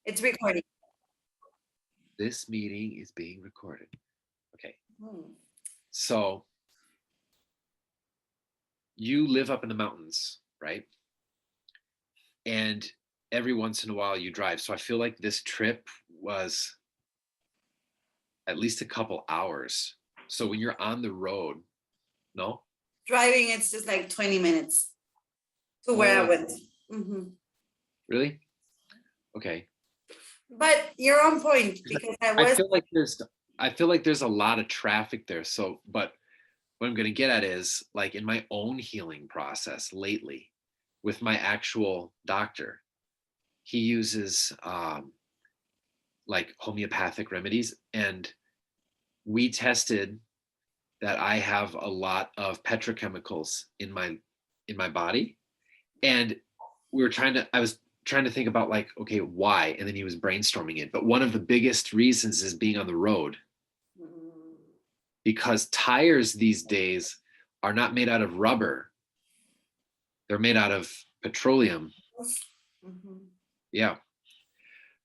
It's recording. This meeting is being recorded. Okay. Hmm. So you live up in the mountains, right? And every once in a while you drive. So I feel like this trip was at least a couple hours. So when you're on the road, no? Driving, it's just like 20 minutes to where I Oh, went. Hmm. really? Okay. But you're on point because I I was. feel like there's I feel like there's a lot of traffic there. So, but what I'm going to get at is like in my own healing process lately with my actual doctor, he uses like homeopathic remedies, and we tested that I have a lot of petrochemicals in my body, and I was trying to think about like, okay, why, and then he was brainstorming it, but one of the biggest reasons is being on the road, because tires these days are not made out of rubber, they're made out of petroleum. Mhm. Yeah.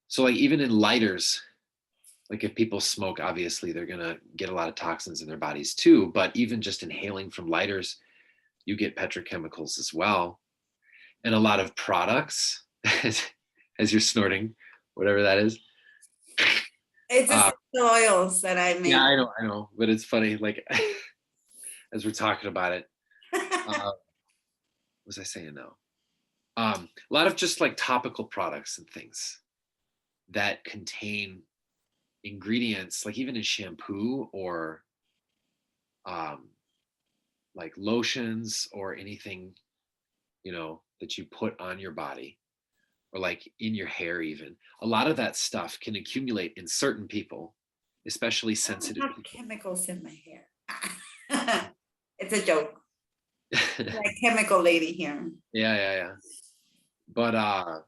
So like even in lighters, like if people smoke, obviously they're gonna get a lot of toxins in their bodies too. But even just inhaling from lighters, you get petrochemicals as well. And a lot of products, as you're snorting, whatever that is. It's Uh, essential oils that I yeah, make. I know, but it's funny. Like as we're talking about it, what was I saying now? A lot of just like topical products and things that contain ingredients, like even in shampoo or um, like lotions or anything, that you put on your body or like in your hair, even. A lot of that stuff can accumulate in certain people, especially I don't sensitive have people. chemicals in my hair. It's a joke. Yeah, Like chemical lady here. yeah, yeah. But I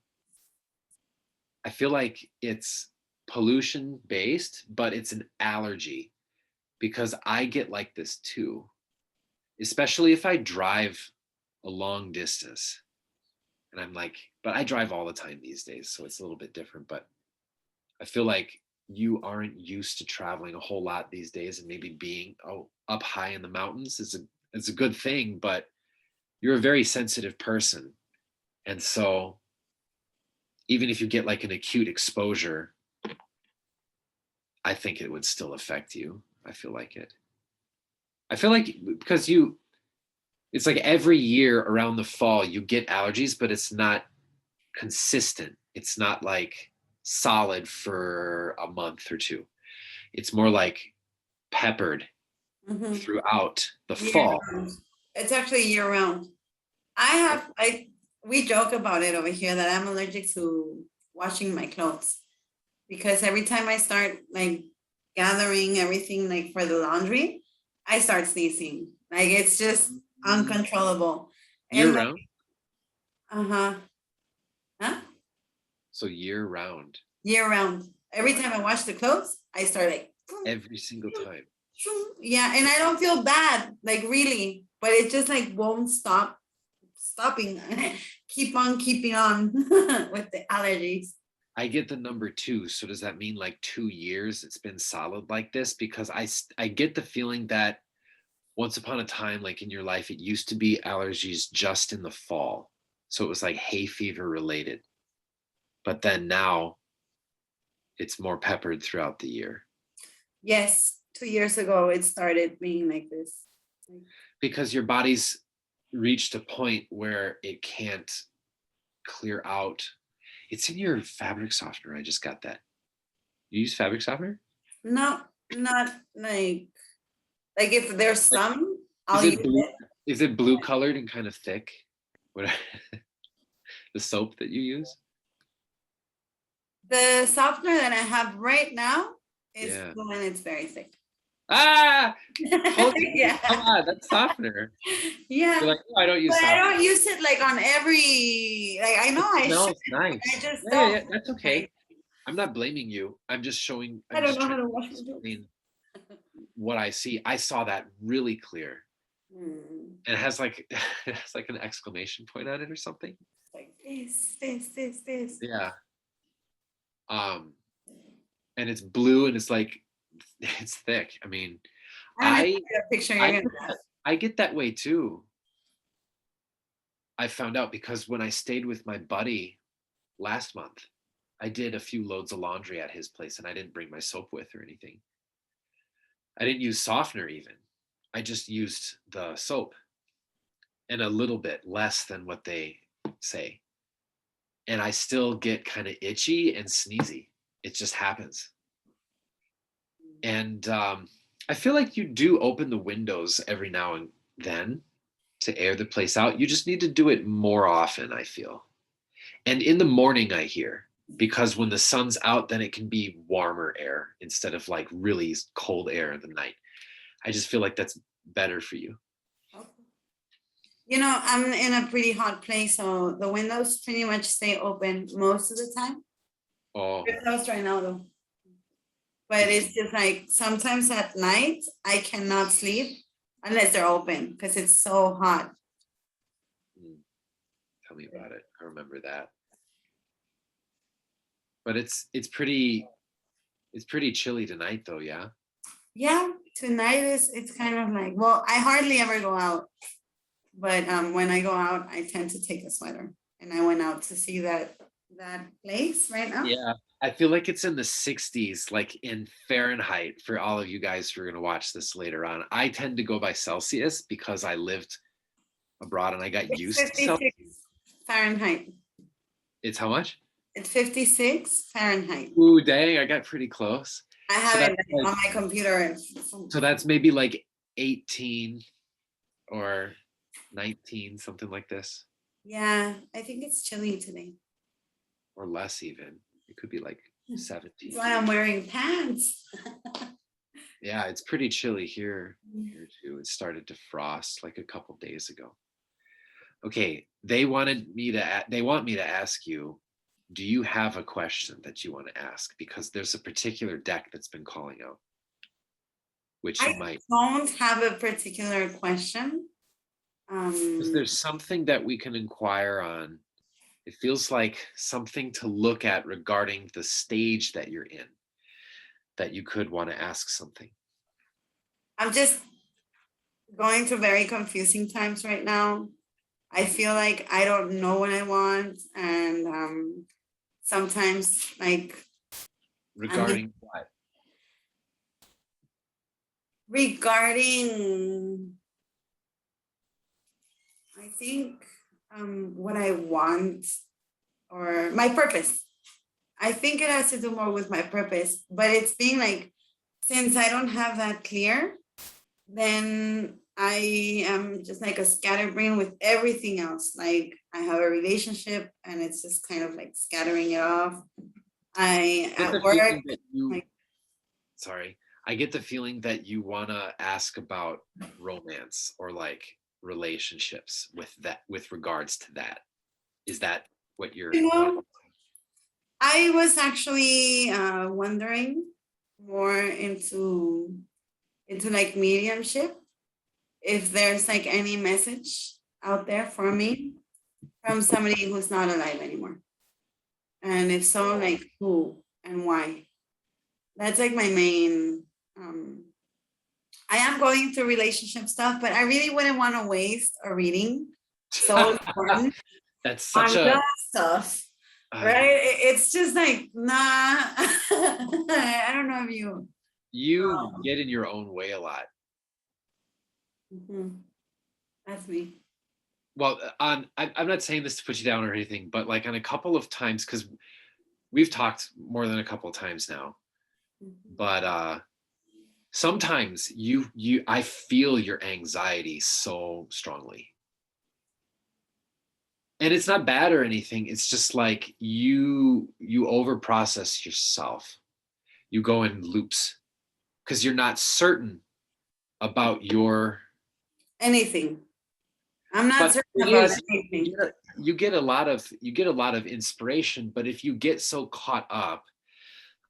feel like it's pollution based, but it's an allergy because I get like this too, especially if I drive a long distance. And I'm like, but I drive all the time these days, so it's a little bit different. But I feel like you aren't used to traveling a whole lot these days, and maybe being up high in the mountains is a good thing, but you're a very sensitive person. And so even if you get like an acute exposure, I think it would still affect you. I feel like it. I feel like because it's like every year around the fall you get allergies, but it's not consistent. It's not like solid for a month or two. It's more like peppered Mhm. throughout the Year fall. round. It's actually year round. We joke about it over here that I'm allergic to washing my clothes because every time I start like gathering everything like for the laundry, I start sneezing. Like it's just uncontrollable. Year And like, round. uh-huh. Huh? So year round. Year round. Oh Every my, time I wash the clothes, I start like every single time. yeah, and I don't feel bad, like really, but it just like won't stopping. Keep on keeping on with the allergies. I get the number two. So does that mean like 2 years it's been solid like this? Because I get the feeling that once upon a time, like in your life, it used to be allergies just in the fall. So it was like hay fever related. But then now it's more peppered throughout the year Yes, 2 years ago it started being like this. because your body's reached a point where it can't clear out. It's in your fabric softener. I just got that. You use fabric softener? Not like if there's Like, some, is I'll use it blue? it. Is it blue colored and kind of thick? What the soap that you use? The softener that I have right now is Yeah. blue and it's very thick. Ah, hold on. Come Yeah, on, that's softener. You're yeah. like, oh, I don't But use I softener. don't use it like on every like I know It I should, smells but I nice. just Yeah, yeah, don't. yeah. That's okay. Like, I'm not blaming you. I'm just showing. I I'm don't just know how trying to to wash my clothes. explain what I see. I saw that really clear, Hmm. and it has like it has like an exclamation point on it or something. Like this. Yeah. Um, and it's blue and it's like it's thick. I mean, I don't know if I you get a picture I you're get gonna. that, I get that way too. I found out because when I stayed with my buddy last month, I did a few loads of laundry at his place and I didn't bring my soap with or anything. I didn't use softener even. I just used the soap and a little bit less than what they say. And I still get kind of itchy and sneezy. It just happens. And I feel like you do open the windows every now and then to air the place out. You just need to do it more often, I feel. And in the morning, I hear, because when the sun's out, then it can be warmer air instead of like really cold air in the night. I just feel like that's better for you. You know, I'm in a pretty hot place, so the windows pretty much stay open most of the time. Oh, They're closed right now though. But it's just like sometimes at night I cannot sleep unless they're open because it's so hot. tell me about it. I remember that. But it's pretty chilly tonight though, yeah. Yeah, tonight is it's kind of like, well, I hardly ever go out, but when I go out, I tend to take a sweater. And I went out to see that place right now. Yeah. I feel like it's in the 60s, like in Fahrenheit for all of you guys who are going to watch this later on. I tend to go by Celsius because I lived abroad and I got It's used to 56 Celsius. Fahrenheit. It's how much? It's 56 Fahrenheit. Ooh, dang, I got pretty close. I So have that's it like, on my computer. so that's maybe like 18 or 19, something like this, Yeah, I think it's chilly today. or less even. It could be like That's 17. why I'm wearing pants. Yeah, it's pretty chilly here too. It started to frost like a couple days ago. Okay, they want me to ask you, do you have a question that you want to ask? Because there's a particular deck that's been calling out, which you I might. don't have a particular question. Is there something that we can inquire on? It feels like something to look at regarding the stage that you're in, that you could want to ask something. I'm just going through very confusing times right now. I feel like I don't know what I want, and sometimes like I'm Regarding what? regarding, I think what I want or my purpose. I think it has to do more with my purpose, but it's being like, since I don't have that clear, then I am just like a scatterbrain with everything else. Like I have a relationship and it's just kind of like scattering it off. I Get at the work, feeling that you, like sorry, I get the feeling that you want to ask about romance or like relationships with regards to that. Is that what you're you wanting? know, I was actually wondering more into like mediumship. If there's like any message out there for me from somebody who's not alive anymore. And if so, like who and why? That's like my main. I am going through relationship stuff, but I really wouldn't want to waste a reading so important That's on such a that stuff, uh, right? It's just like nah. I don't know if you. you get in your own way a lot. Mhm. That's me. Well, I'm not saying this to put you down or anything, but like on a couple of times, because we've talked more than a couple of times now, Mhm. but sometimes you I feel your anxiety so strongly. And it's not bad or anything. It's just like you over process yourself. You go in loops because you're not certain about your. Anything. I'm not But certain the thing about is, anything. you get a lot of inspiration, but if you get so caught up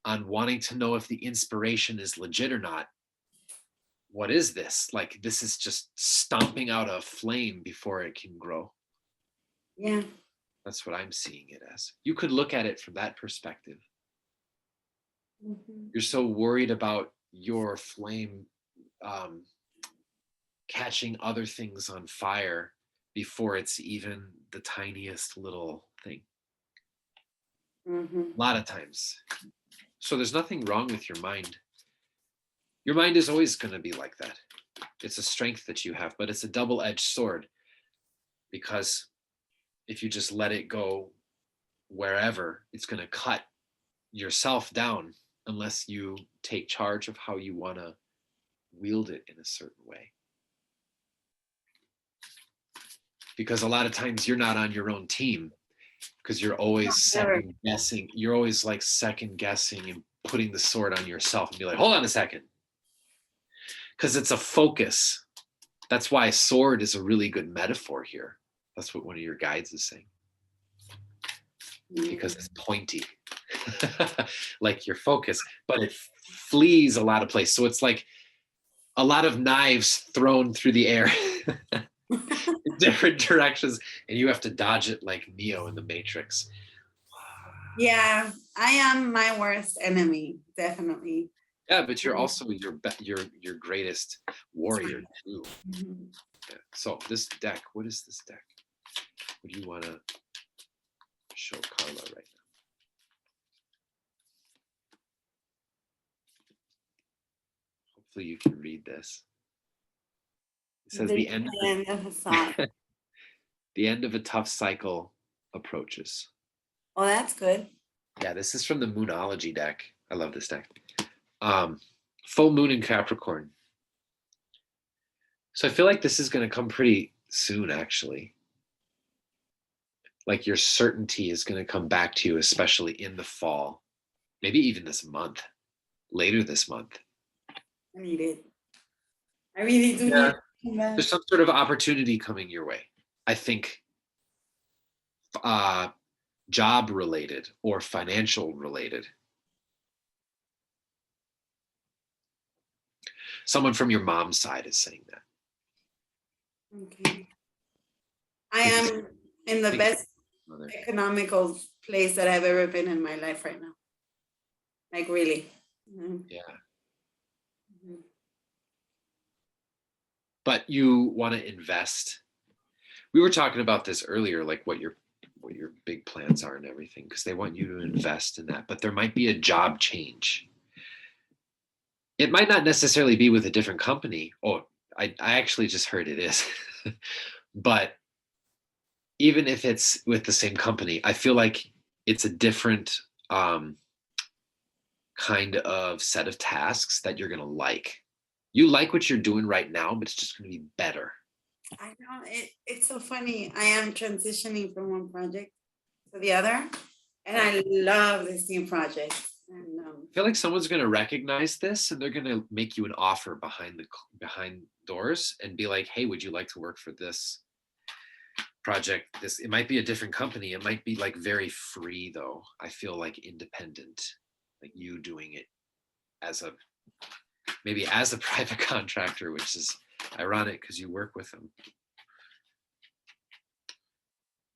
on wanting to know if the inspiration is legit or not, what is this? Like this is just stomping out a flame before it can grow. Yeah. That's what I'm seeing it as. You could look at it from that perspective. Mhm. You're so worried about your flame um, catching other things on fire before it's even the tiniest little thing. Mhm. A lot of times. So there's nothing wrong with your mind. Your mind is always going to be like that. It's a strength that you have, but it's a double edged sword because if you just let it go wherever, it's going to cut yourself down unless you take charge of how you want to wield it in a certain way. Because a lot of times you're not on your own team because you're always Never. second guessing. You're always like second guessing and putting the sword on yourself and be like, hold on a second. Because it's a focus. That's why sword is a really good metaphor here. That's what one of your guides is saying. Because it's pointy, like your focus, but it flees a lot of place. So it's like a lot of knives thrown through the air in different directions, and you have to dodge it like Neo in the Matrix. Yeah, I am my worst enemy, definitely. Yeah, but you're also your greatest warrior too. Mhm. Yeah. So this deck, what is this deck? What do you want to show Karla right now? Hopefully you can read this. It says The the end end of a song. the end of a tough cycle approaches. Oh, that's good. Yeah, this is from the Moonology deck. I love this deck. Full moon in Capricorn. So I feel like this is going to come pretty soon, actually. Like your certainty is going to come back to you, especially in the fall, maybe even this month, later this month. I need it. I really do Yeah. need it. There's some sort of opportunity coming your way. I think uh, job related or financial related. Someone from your mom's side is saying that. Okay. I Think am in the think best mother. economical place that I've ever been in my life right now. Like really. Mhm. Yeah. Mhm. But you want to invest. We were talking about this earlier, like what your big plans are and everything, because they want you to invest in that. But there might be a job change. It might not necessarily be with a different company. Oh, I actually just heard it is. But even if it's with the same company, I feel like it's a different kind of set of tasks that you're gonna like. You like what you're doing right now, but it's just gonna be better. I know it's so funny. I am transitioning from one project to the other, and I love this new project. And I feel like someone's gonna recognize this and they're gonna make you an offer behind doors and be like, "Hey, would you like to work for this project? This it might be a different company. It might be like very free though. I feel like independent, like you doing it as a maybe as a private contractor, which is ironic because you work with them.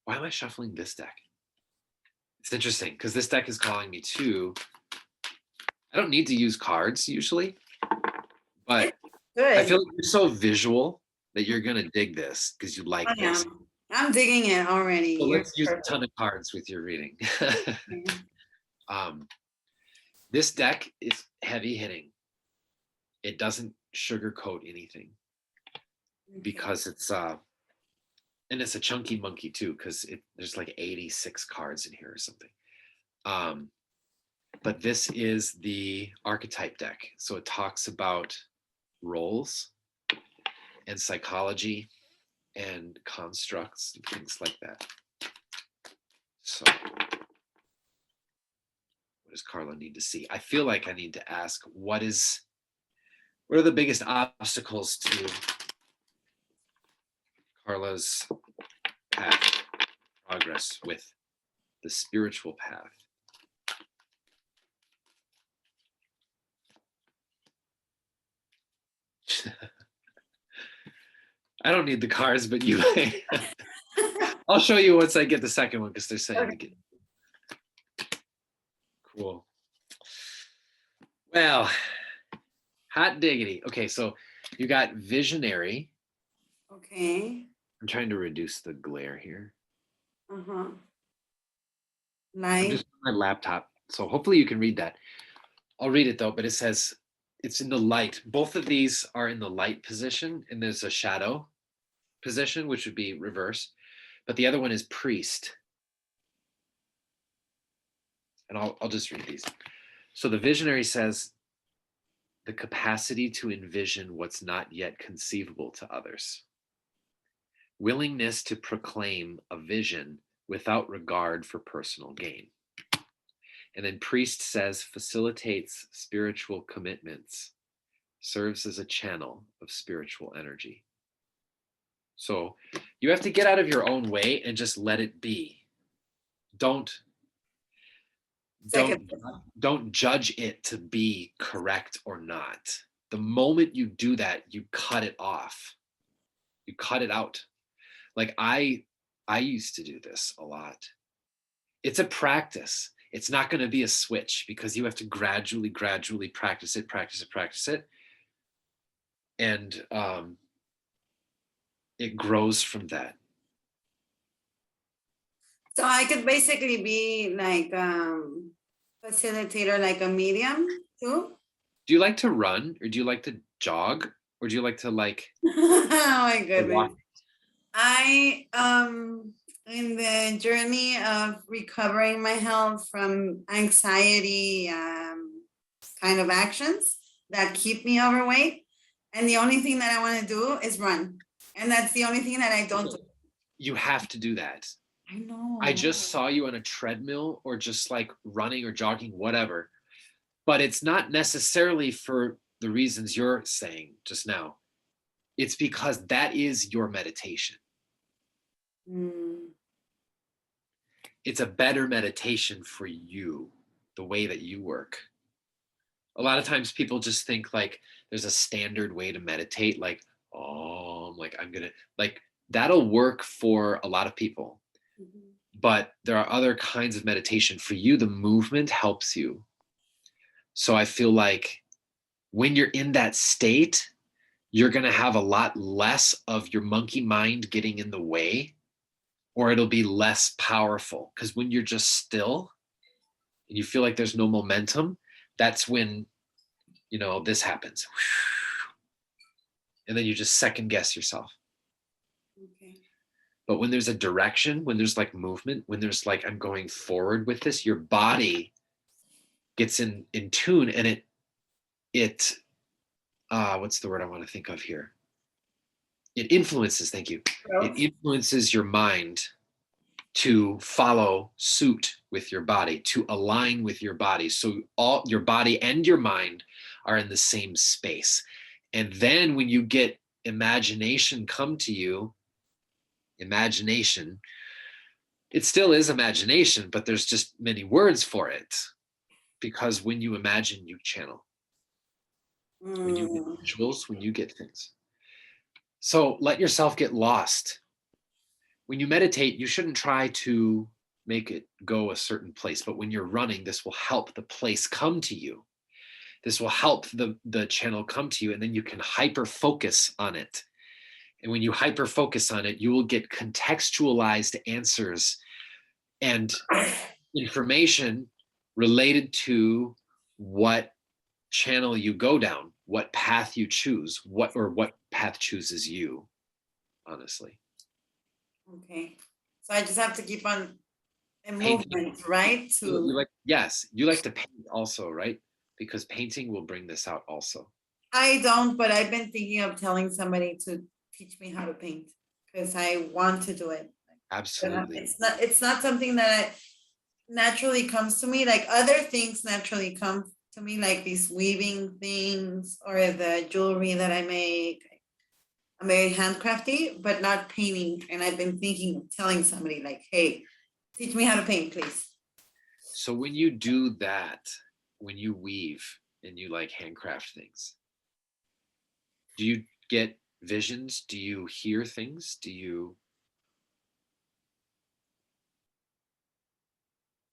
Why am I shuffling this deck? It's interesting because this deck is calling me too. I don't need to use cards usually, but it's I good. feel like you're so visual that you're gonna dig this because you I like this. am. I'm digging it already. So You're let's use a perfect. ton of cards with your reading. Okay. um, this deck is heavy hitting. It doesn't sugarcoat anything Okay. because it's and it's a chunky monkey too because there's like 86 cards in here or something. Um, but this is the archetype deck, so it talks about roles and psychology and constructs and things like that. So, what does Karla need to see? I feel like I need to ask what are the biggest obstacles to Karla's path, progress with the spiritual path? I don't need the cards, but you. I'll show you once I get the second one because they're saying to Okay. get cool. Well, hot diggity. Okay, so you got visionary. Okay. I'm trying to reduce the glare here. Uh-huh. I'm Light. just on my laptop, so hopefully you can read that. I'll read it though, but it says it's in the light. Both of these are in the light position, and there's a shadow position, which would be reverse. But the other one is priest. And I'll just read these. So the visionary says the capacity to envision what's not yet conceivable to others, willingness to proclaim a vision without regard for personal gain. And then priest says facilitates spiritual commitments, serves as a channel of spiritual energy. So you have to get out of your own way and just let it be. Don't Second. don't don't judge it to be correct or not. The moment you do that, you cut it off. You cut it out. Like I used to do this a lot. It's a practice. It's not going to be a switch because you have to gradually practice it, and it grows from that. So I could basically be like facilitator, like a medium too. Do you like to run, or do you like to jog, or do you like to Oh my goodness. walk? I in the journey of recovering my health from anxiety kind of actions that keep me overweight. And the only thing that I want to do is run. And that's the only thing that I don't do. You have to do that. I know. I just saw you on a treadmill or just like running or jogging, whatever. But it's not necessarily for the reasons you're saying just now. It's because that is your meditation. Mm. It's a better meditation for you, the way that you work. A lot of times people just think like there's a standard way to meditate, like, oh, like I'm gonna like that'll work for a lot of people. Mhm. But there are other kinds of meditation. For you, the movement helps you. So I feel like when you're in that state, you're going to have a lot less of your monkey mind getting in the way, or it'll be less powerful. Because when you're just still and you feel like there's no momentum, that's when, this happens. And then you just second guess yourself. Okay. But when there's a direction, when there's like movement, when there's like, I'm going forward with this, your body gets in tune, and it what's the word I want to think of here? It influences, thank you. It Growth. influences your mind to follow suit with your body, to align with your body. So all your body and your mind are in the same space. And then when you get imagination come to you, imagination, it still is imagination, but there's just many words for it. Because when you imagine, you channel. When you get Mm. visuals, when you get things. So let yourself get lost. When you meditate, you shouldn't try to make it go a certain place, but when you're running, this will help the place come to you. This will help the channel come to you, and then you can hyper focus on it. And when you hyper focus on it, you will get contextualized answers and information related to what channel you go down, what path you choose, what path chooses you, honestly. Okay. So I just have to keep on in Painting, movement, right? you To like, yes, you like to paint also, right? Because painting will bring this out also. I don't, but I've been thinking of telling somebody to teach me how to paint because I want to do it. But Absolutely. it's not something that naturally comes to me. Like other things naturally come to me, like these weaving things or the jewelry that I make. I'm very handcrafty, but not painting. And I've been thinking of telling somebody like, hey, teach me how to paint, please. So when you do that, when you weave and you like handcraft things, do you get visions? Do you hear things? Do you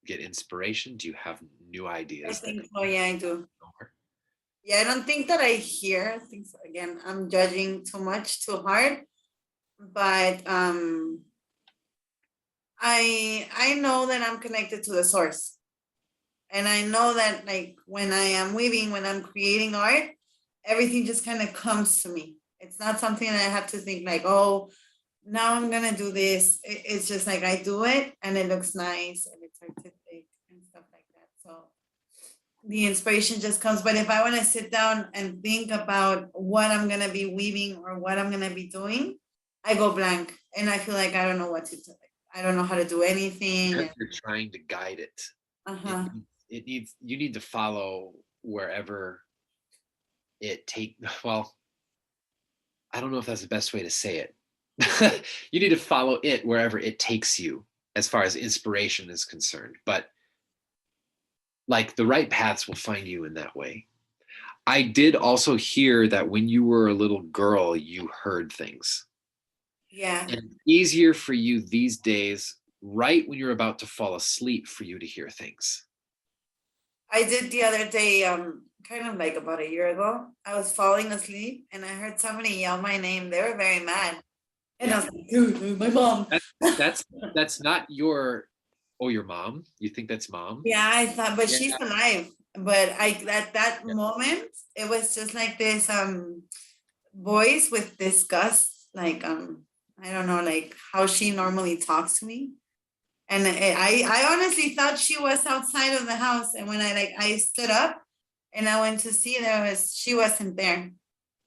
get inspiration? Do you have new I ideas that think come so, yeah, I do. from nowhere? Yeah, I don't think that I hear things again. I'm judging too much, too hard. But I know that I'm connected to the source. And I know that like when I am weaving, when I'm creating art, everything just kind of comes to me. It's not something that I have to think like, oh, now I'm gonna do this. It's just like I do it and it looks nice and it's artistic and stuff like that. So the inspiration just comes. But if I want to sit down and think about what I'm gonna be weaving or what I'm gonna be doing, I go blank and I feel like I don't know what to do. I don't know how to do Because anything. you're trying to guide it. It Uh-huh. you need to follow wherever it take. Well, I don't know if that's the best way to say it. You need to follow it wherever it takes you as far as inspiration is concerned. But like the right paths will find you in that way. I did also hear that when you were a little girl, you heard things. Yeah. And it's easier for you these days, right when you're about to fall asleep, for you to hear things. I did the other day, kind of like about a year ago. I was falling asleep and I heard somebody yell my name. They were very mad. And I Yeah. was like, dude, my mom. That, that's that's not your your mom. You think that's mom? Yeah, I thought, but Yeah. she's alive. But I at that Yeah. moment, it was just like this voice with disgust, like I don't know, like how she normally talks to me. And I honestly thought she was outside of the house. And when I stood up and I went to see, she wasn't there.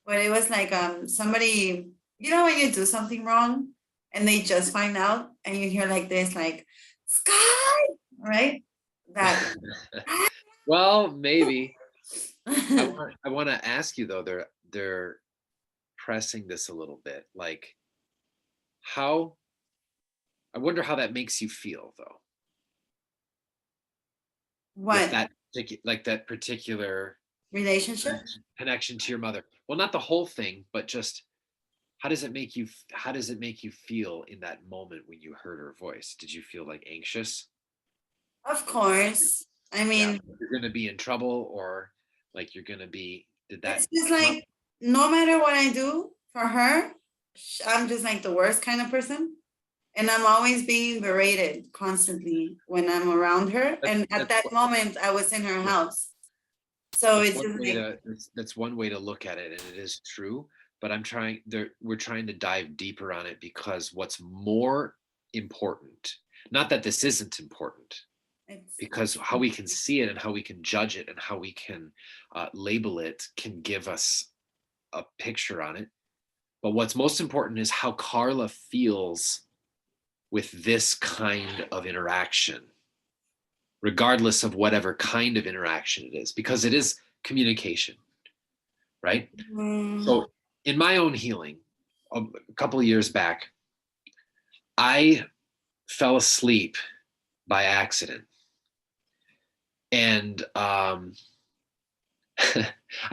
But it was like somebody, you know, when you do something wrong and they just find out and you hear like this, like Sky, right? That Well, maybe. I want to ask you though. They're pressing this a little bit. Like how I wonder how that makes you feel though, with what that like that particular relationship? connection to your mother. Well, not the whole thing, but just how does it make you feel in that moment when you heard her voice? Did you feel like anxious? Of course. I Yeah, mean, you're gonna be in trouble, or like you're gonna be. Did that it's just come up? like no matter what I do for her, I'm just like the worst kind of person. And I'm always being berated constantly when I'm around her. That's And at that's that moment, I was in her yeah, house. So that's it's one just way like, to that's one way to look at it, and it is true. But we're trying to dive deeper on it because what's more important, not that this isn't important, it's, because how we can see it and how we can judge it and how we can label it can give us a picture on it. But what's most important is how Karla feels with this kind of interaction, regardless of whatever kind of interaction it is, because it is communication, right? mm, So, in my own healing, a couple of years back, I fell asleep by accident. And I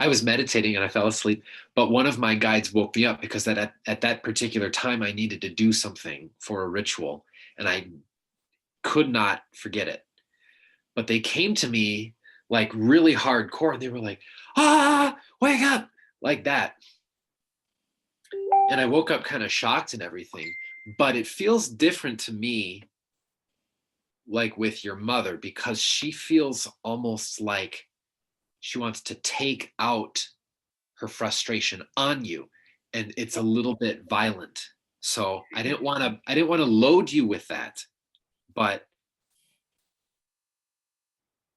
was meditating and I fell asleep. But one of my guides woke me up because at that particular time, I needed to do something for a ritual and I could not forget it. But they came to me like really hardcore and they were like, wake up, like that. And I woke up kind of shocked and everything. But it feels different to me, like with your mother, because she feels almost like she wants to take out her frustration on you. And it's a little bit violent. So I didn't want to load you with that. But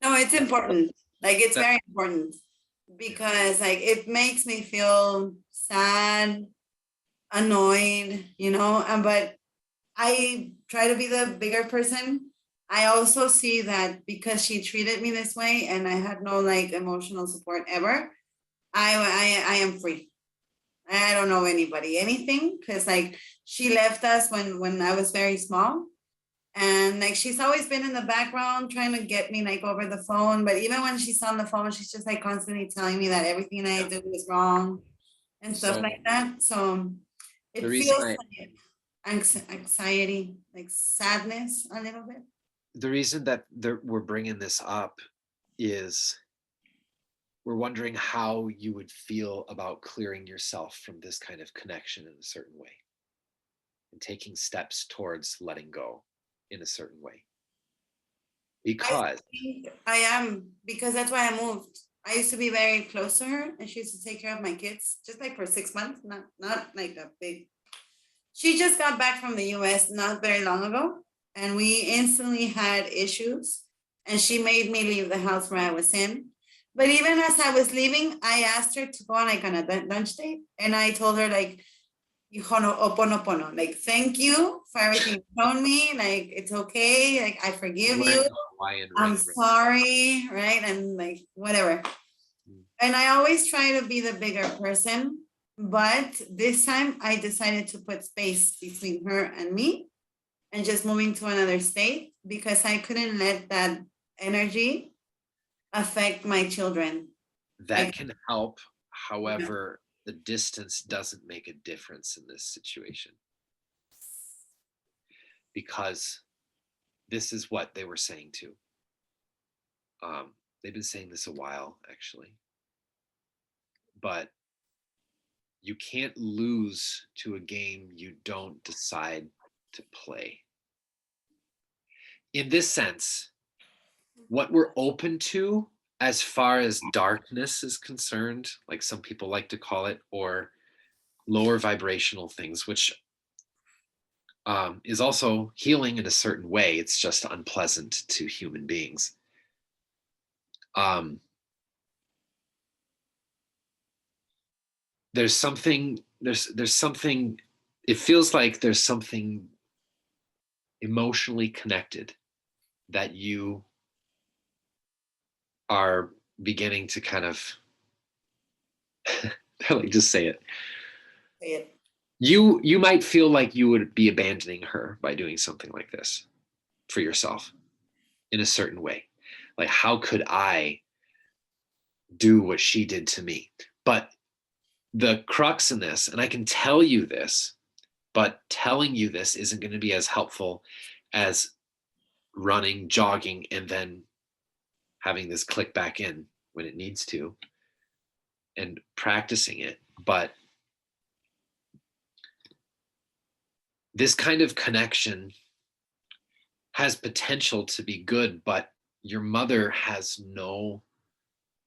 no, it's that, important. Like, it's that very important because, like, it makes me feel sad, annoyed, you know, but I try to be the bigger person. I also see that because she treated me this way and I had no like emotional support ever, I am free. I don't know anybody, anything, because like she left us when I was very small. And like she's always been in the background trying to get me like over the phone. But even when she's on the phone, she's just like constantly telling me that everything I yeah. do is wrong and stuff So like that. So the it reason feels I like anxiety, like sadness a little bit. the reason that we're bringing this up is we're wondering how you would feel about clearing yourself from this kind of connection in a certain way and taking steps towards letting go in a certain way. I Because think I am, because that's why I moved. I used to be very close to her, and she used to take care of my kids, just like for 6 months, not like a big. She just got back from the US not very long ago, and we instantly had issues. And she made me leave the house where I was in. But even as I was leaving, I asked her to go on like on a lunch date, and I told her like, Ho'oponopono, like thank you for everything you told me. Like it's okay. Like I forgive we're you. in the Hawaiian I'm ring. sorry, right? And like whatever. And I always try to be the bigger person, but this time I decided to put space between her and me and just moving to another state because I couldn't let that energy affect my children. That Like, can help. yeah. However, the distance doesn't make a difference in this situation because this is what they were saying too. They've been saying this a while, actually. But you can't lose to a game you don't decide to play. In this sense, what we're open to as far as darkness is concerned, like some people like to call it, or lower vibrational things, which is also healing in a certain way. It's just unpleasant to human beings. There's something. There's something. It feels like there's something emotionally connected that you are beginning to kind of like just say it. Say it. You might feel like you would be abandoning her by doing something like this for yourself in a certain way. Like, how could I do what she did to me? But the crux in this, and I can tell you this, but telling you this isn't going to be as helpful as running, jogging, and then having this click back in when it needs to and practicing it. But this kind of connection has potential to be good, but your mother has no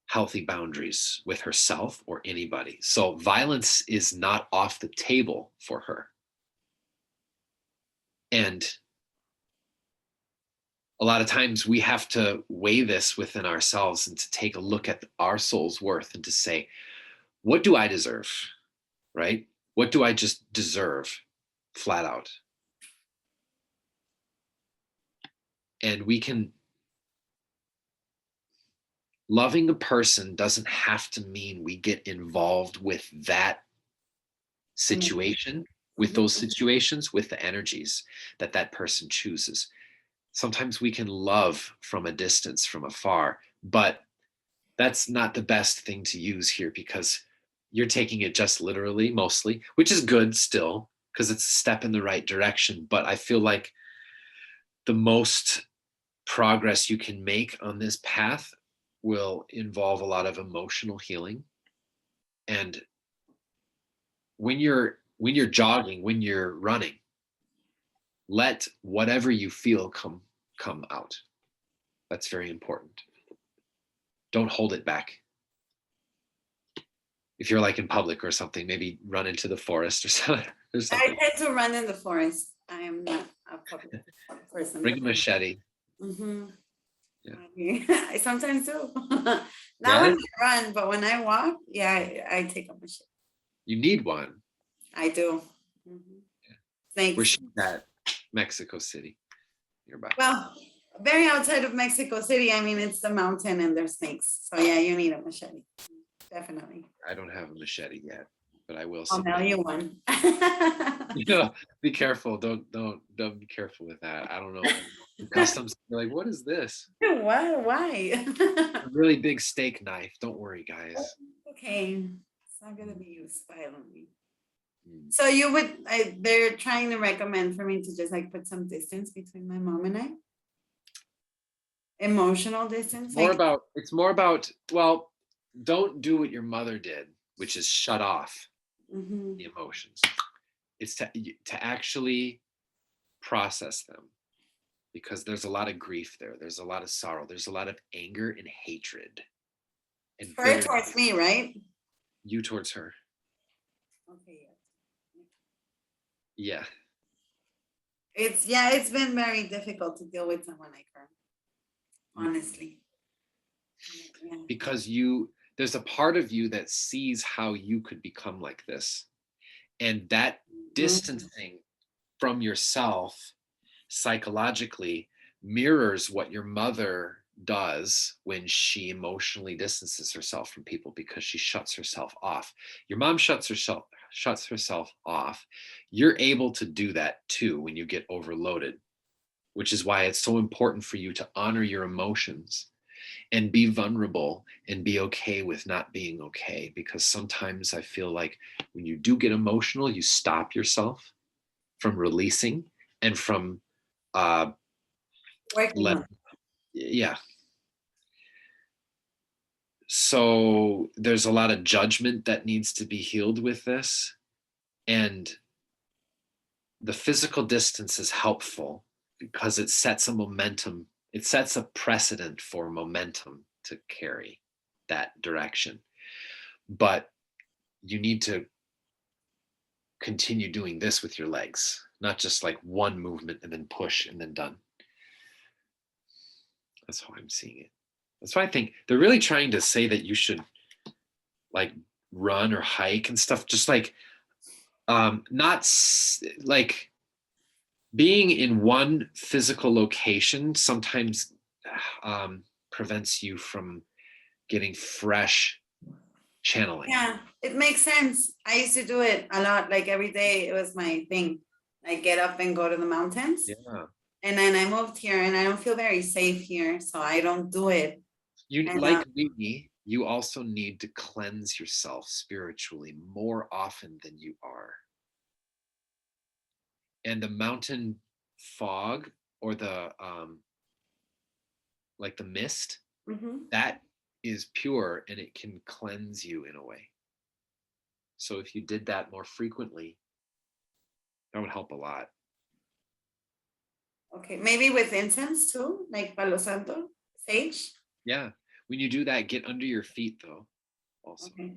healthy boundaries with herself or anybody. So violence is not off the table for her. And a lot of times we have to weigh this within ourselves and to take a look at our soul's worth and to say, what do I deserve? Right? What do I just deserve flat out? And we can, loving a person doesn't have to mean we get involved with that situation, with those situations, with the energies that that person chooses. Sometimes we can love from a distance, from afar, but that's not the best thing to use here because you're taking it just literally mostly, which is good still because it's a step in the right direction. But I feel like the most progress you can make on this path will involve a lot of emotional healing. And when you're jogging, when you're running, let whatever you feel come out. That's very important. Don't hold it back. If you're like in public or something, maybe run into the forest or something. I tend to run in the forest. I am not a public person. Bring a machete. Mm-hmm. Yeah. I sometimes do. Not Yeah? when I run, but when I walk, yeah, I take a machine. You need one. I do. Mm-hmm. Yeah. Snakes. Where's she at? Mexico City, nearby. Well, very outside of Mexico City. I mean, it's the mountain and there's snakes. So yeah, you need a machete. Definitely. I don't have a machete yet, but I will I'll mail someday. you one. You know, be careful. Don't be careful with that. I don't know. The customs are like, what is this? What? Why? A really big steak knife. Don't worry, guys. Okay. It's not gonna be used violently. Mm. So you would, they're trying to recommend for me to just like put some distance between my mom and I. Emotional distance. It's more about, well, don't do what your mother did, which is shut off Mhm. the emotions. It's to actually process them, because there's a lot of grief there. There's a lot of sorrow. There's a lot of anger and hatred and Her bitterness. towards me, right? You towards her. Okay, Yeah. it's been very difficult to deal with someone like her, Mm. honestly. Yeah. Because there's a part of you that sees how you could become like this. And that Mhm. distancing from yourself psychologically mirrors what your mother does when she emotionally distances herself from people, because she shuts herself off. Your mom shuts herself off. You're able to do that too when you get overloaded, which is why it's so important for you to honor your emotions and be vulnerable and be okay with not being okay. Because sometimes I feel like when you do get emotional, you stop yourself from releasing and from uh Working let on yeah. So there's a lot of judgment that needs to be healed with this, and the physical distance is helpful because it sets a momentum, it sets a precedent for momentum to carry that direction. But you need to continue doing this with your legs, not just like one movement and then push and then done. That's how I'm seeing it. That's why I think they're really trying to say that you should like run or hike and stuff, just like not like being in one physical location sometimes prevents you from getting fresh channeling. Yeah, it makes sense. I used to do it a lot, like every day. It was my thing. I get up and go to the mountains. Yeah. And then I moved here and I don't feel very safe here, so I don't do it. You And like me, you also need to cleanse yourself spiritually more often than you are. And the mountain fog, or the like the mist, mhm. that is pure and it can cleanse you in a way. So if you did that more frequently, that would help a lot. Okay, maybe with incense too, like Palo Santo, sage. Yeah. When you do that, get under your feet though, also. Okay.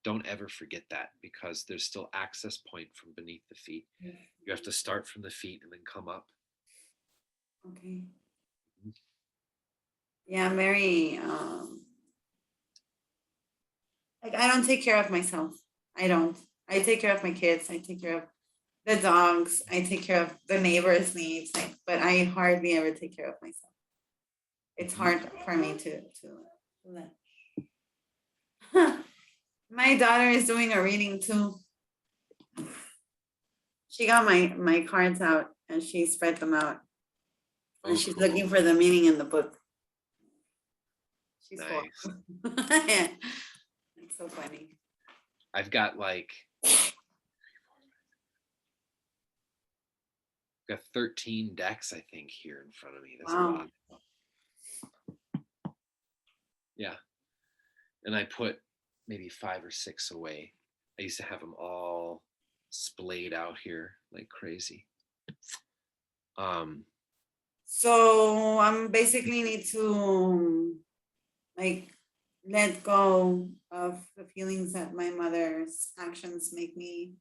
Don't ever forget that, because there's still access point from beneath the feet. You have to start from the feet and then come up. Okay. Yeah, I'm very like I don't take care of myself. I don't. I take care of my kids. I take care of the dogs. I take care of the neighbors' needs. Like, but I hardly ever take care of myself. It's Mhm. hard for me to do that. Huh. My daughter is doing a reading too. She got my cards out and she spread them out. And Oh, she's cool. looking for the meaning in the book. She's four. Nice. Yeah. It's so funny. I've got like, got 13 decks, I think, here in front of me. That's a Wow. lot. Yeah. And I put maybe 5 or 6 away. I used to have them all splayed out here like crazy. Um, So I'm basically need to like let go of the feelings that my mother's actions make me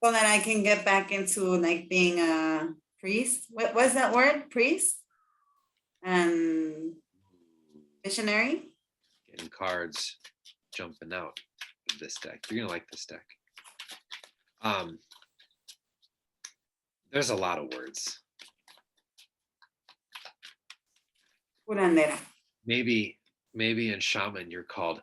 so that I can get back into like being a priest. What was that word? Priest and missionary? Getting cards jumping out of this deck. You're gonna like this deck. Um, there's a lot of words. Curandera. Maybe in shaman you're called.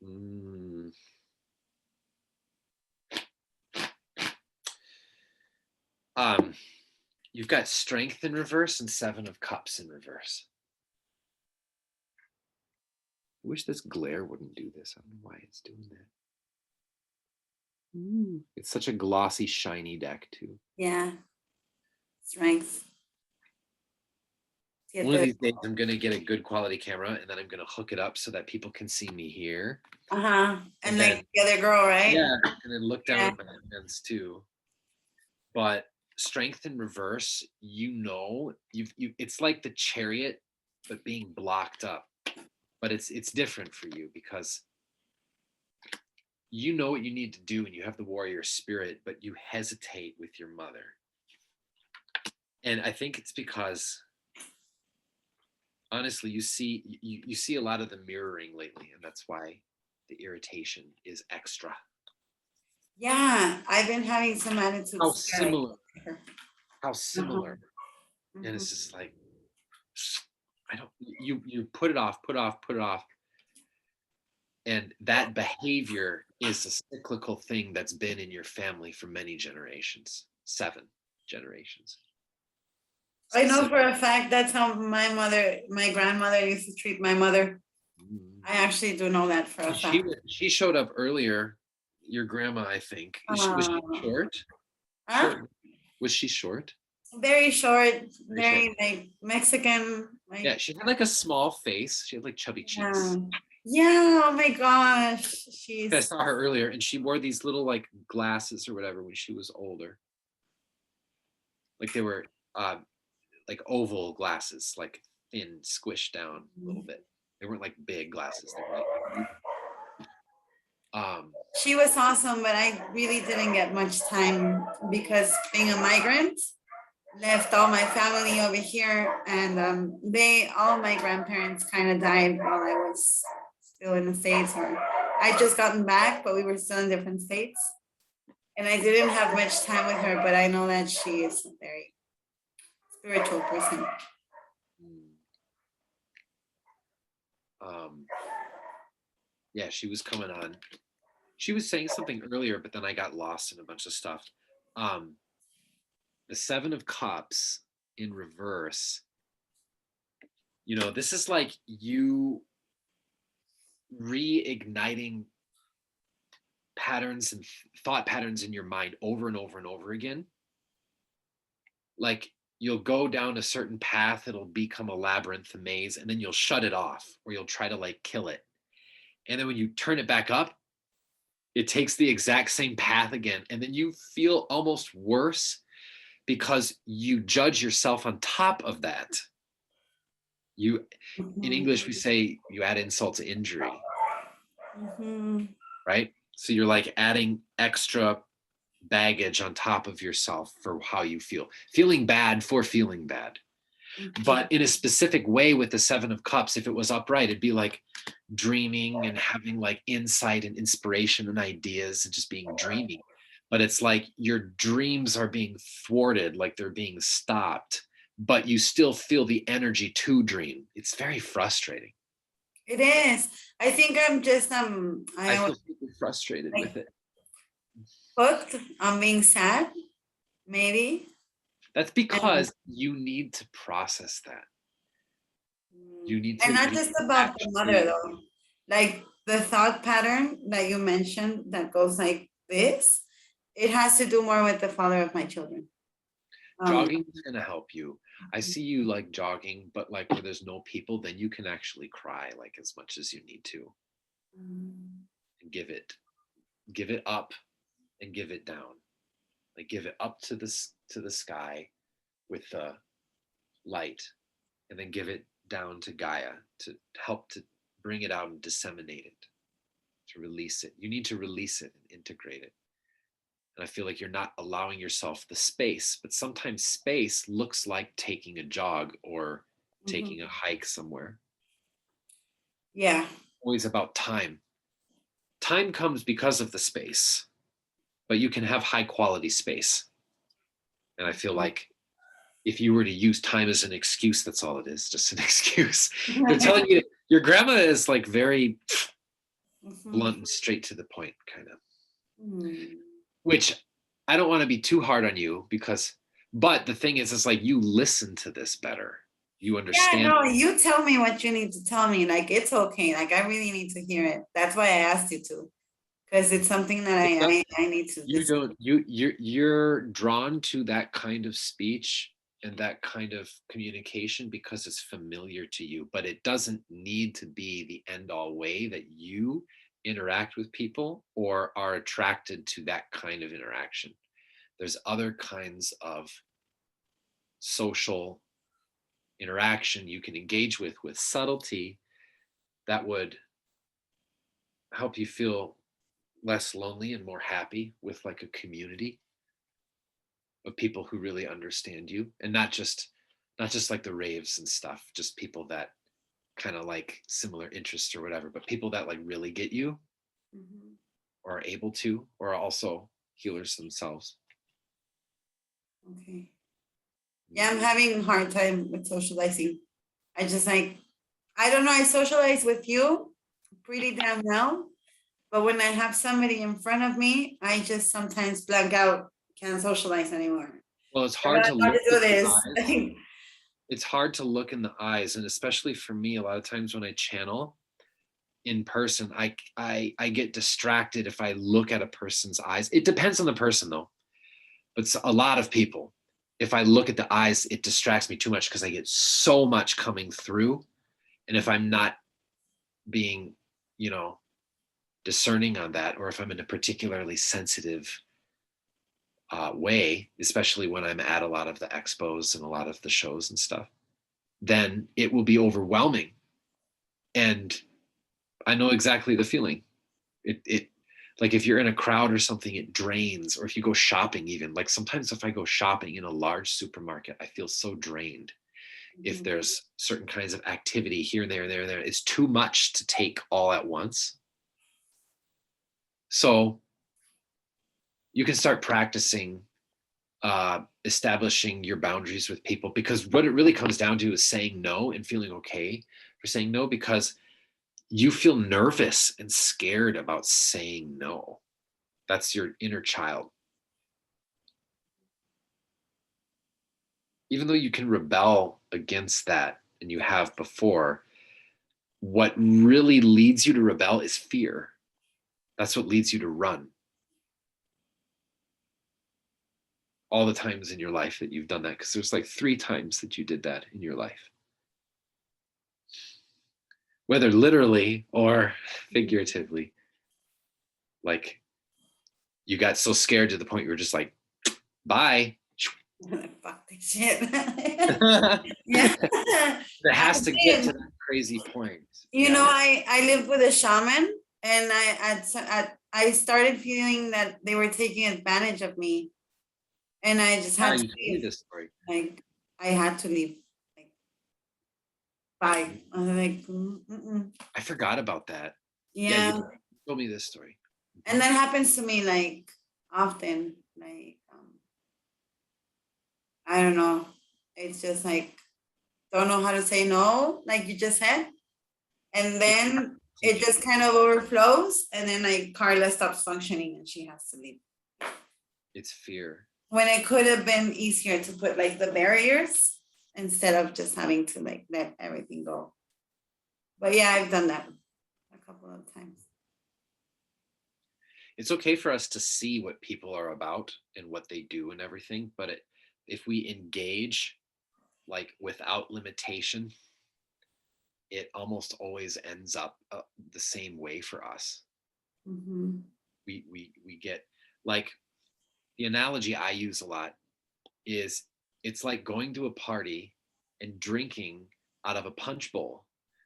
Mm. Um, you've got strength in reverse and 7 of Cups in reverse. I wish this glare wouldn't do this. I don't know why it's doing that. It's such a glossy, shiny deck too. Yeah. Strength. Get One of the these days, I'm gonna get a good quality camera, and then I'm gonna hook it up so that people can see me here, and then like the other girl, right? yeah, and then look down Yeah. at my hands too. But strength in reverse, it's like the chariot, but being blocked up. But it's different for you because you know what you need to do and you have the warrior spirit, but you hesitate with your mother. And I think it's because honestly, you see a lot of the mirroring lately, and that's why the irritation is extra. Yeah, I've been having some How attitudes. similar, how Uh-huh. similar. And Mhm. it's just like I don't you put it off, put it off, put it off. And that behavior is a cyclical thing that's been in your family for many generations, 7 generations. I know for Specific. a fact that's how my grandmother used to treat my mother. I actually do know that for a She fact. she showed up earlier. Your grandma, I think. Was she Uh, short? huh? Short. Was she short? Very short, Very short. very like Mexican, Yeah, like she had like a small face. She had like chubby yeah. cheeks. Yeah, oh my gosh. I She's saw her earlier, and she wore these little like glasses or whatever when she was older. Like they were uh, like oval glasses, like thin, squished down a little bit. They weren't like big glasses. They were like she was awesome, but I really didn't get much time because being a migrant, left all my family over here, and all my grandparents kind of died while I was still in the States, or I just gotten back, but we were still in different states. And I didn't have much time with her, but I know that she is a very spiritual person. um yeah, she was coming on. She was saying something earlier, but then I got lost in a bunch of stuff. um the 7 of Cups in reverse, this is like you reigniting patterns and thought patterns in your mind over and over and over again. Like you'll go down a certain path, it'll become a labyrinth, a maze, and then you'll shut it off or you'll try to like kill it. And then when you turn it back up, it takes the exact same path again. And then you feel almost worse because you judge yourself on top of that. You, in English, we say you add insult to injury, right? So you're like adding extra baggage on top of yourself for how you feel, feeling bad for feeling bad. But in a specific way with the 7 of Cups, if it was upright, it'd be like dreaming and having like insight and inspiration and ideas and just being dreamy. But it's like your dreams are being thwarted, like they're being stopped, but you still feel the energy to dream. It's very frustrating. It is. I think I'm just I I feel was super frustrated with it. hooked on being sad, maybe. That's And because you need to process that. You need and to not you just need to about the mother actually. though. Like the thought pattern that you mentioned that goes like this, it has to do more with the father of my children. Um, Jogging is going to help you. I see you like jogging, but like where there's no people, then you can actually cry like as much as you need to and give it up and give it down. Like give it up to the sky with the light, and then give it down to Gaia to help to bring it out and disseminate it, to release it. You need to release it and integrate it. And I feel like you're not allowing yourself the space, but sometimes space looks like taking a jog or taking a hike somewhere. yeah. Always about time. Time comes because of the space, but you can have high quality space. And I feel like if you were to use time as an excuse, that's all it is, just an excuse. They're telling you your grandma is like very blunt and straight to the point, kind of. Which I don't want to be too hard on you but the thing is, it's like you listen to this better. You Yeah, understand. no, you tell me what you need to tell me. Like, it's okay. Like, I really need to hear it. That's why I asked you to. because it's something that It does. I need to You listen. don't, you're drawn to that kind of speech and that kind of communication because it's familiar to you, but it doesn't need to be the end all way that you interact with people or are attracted to that kind of interaction. There's other kinds of social interaction you can engage with subtlety that would help you feel less lonely and more happy with like a community of people who really understand you, and not just like the raves and stuff, just people that kind of like similar interests or whatever, but people that like really get you Mhm. or are able to, or are also healers themselves. Okay. Yeah, I'm having a hard time with socializing. I just like, I don't know, I socialize with you pretty damn well, but when I have somebody in front of me, I just sometimes blank out, can't socialize anymore. Well, it's I hard don't to know how look to do in the this. eyes. It's hard to look in the eyes, and especially for me, a lot of times when I channel in person, I get distracted if I look at a person's eyes. It depends on the person though, but a lot of people, if I look at the eyes, it distracts me too much because I get so much coming through, and if I'm not being, you know, discerning on that, or if I'm in a particularly sensitive way, especially when I'm at a lot of the expos and a lot of the shows and stuff, then it will be overwhelming. And I know exactly the feeling. It like if you're in a crowd or something, it drains. Or if you go shopping, even like sometimes if I go shopping in a large supermarket, I feel so drained. If Mhm. there's certain kinds of activity here and there and there and there, it's too much to take all at once. So you can start practicing establishing your boundaries with people, because what it really comes down to is saying no and feeling okay for saying no, because you feel nervous and scared about saying no. That's your inner child. Even though you can rebel against that, and you have before, what really leads you to rebel is fear. That's what leads you to run. All the times in your life that you've done that, because there's like 3 times that you did that in your life, whether literally or figuratively. Like you got so scared to the point you were just like, bye. Like, fuck this shit. It Yeah. I has to get to did. that crazy point. You Yeah, know, yeah. I lived with a shaman, and I started feeling that they were taking advantage of me, and I just Yeah, had to you told me leave. this story. Like, I had to leave. Like, bye. I was like, mm-mm. I forgot about that. Yeah, you Yeah, told me this story. and that happens to me like often. Like, I don't know. It's just like don't know how to say no, like you just said, and It's then it teaching. just kind of overflows, and then like Karla stops functioning and she has to leave. It's fear. When it could have been easier to put like the barriers instead of just having to like let everything go. But yeah, I've done that a couple of times. It's okay for us to see what people are about and what they do and everything, but if we engage like without limitation, it almost always ends up the same way for us. Mm-hmm. We get like, the analogy I use a lot is, it's like going to a party and drinking out of a punch bowl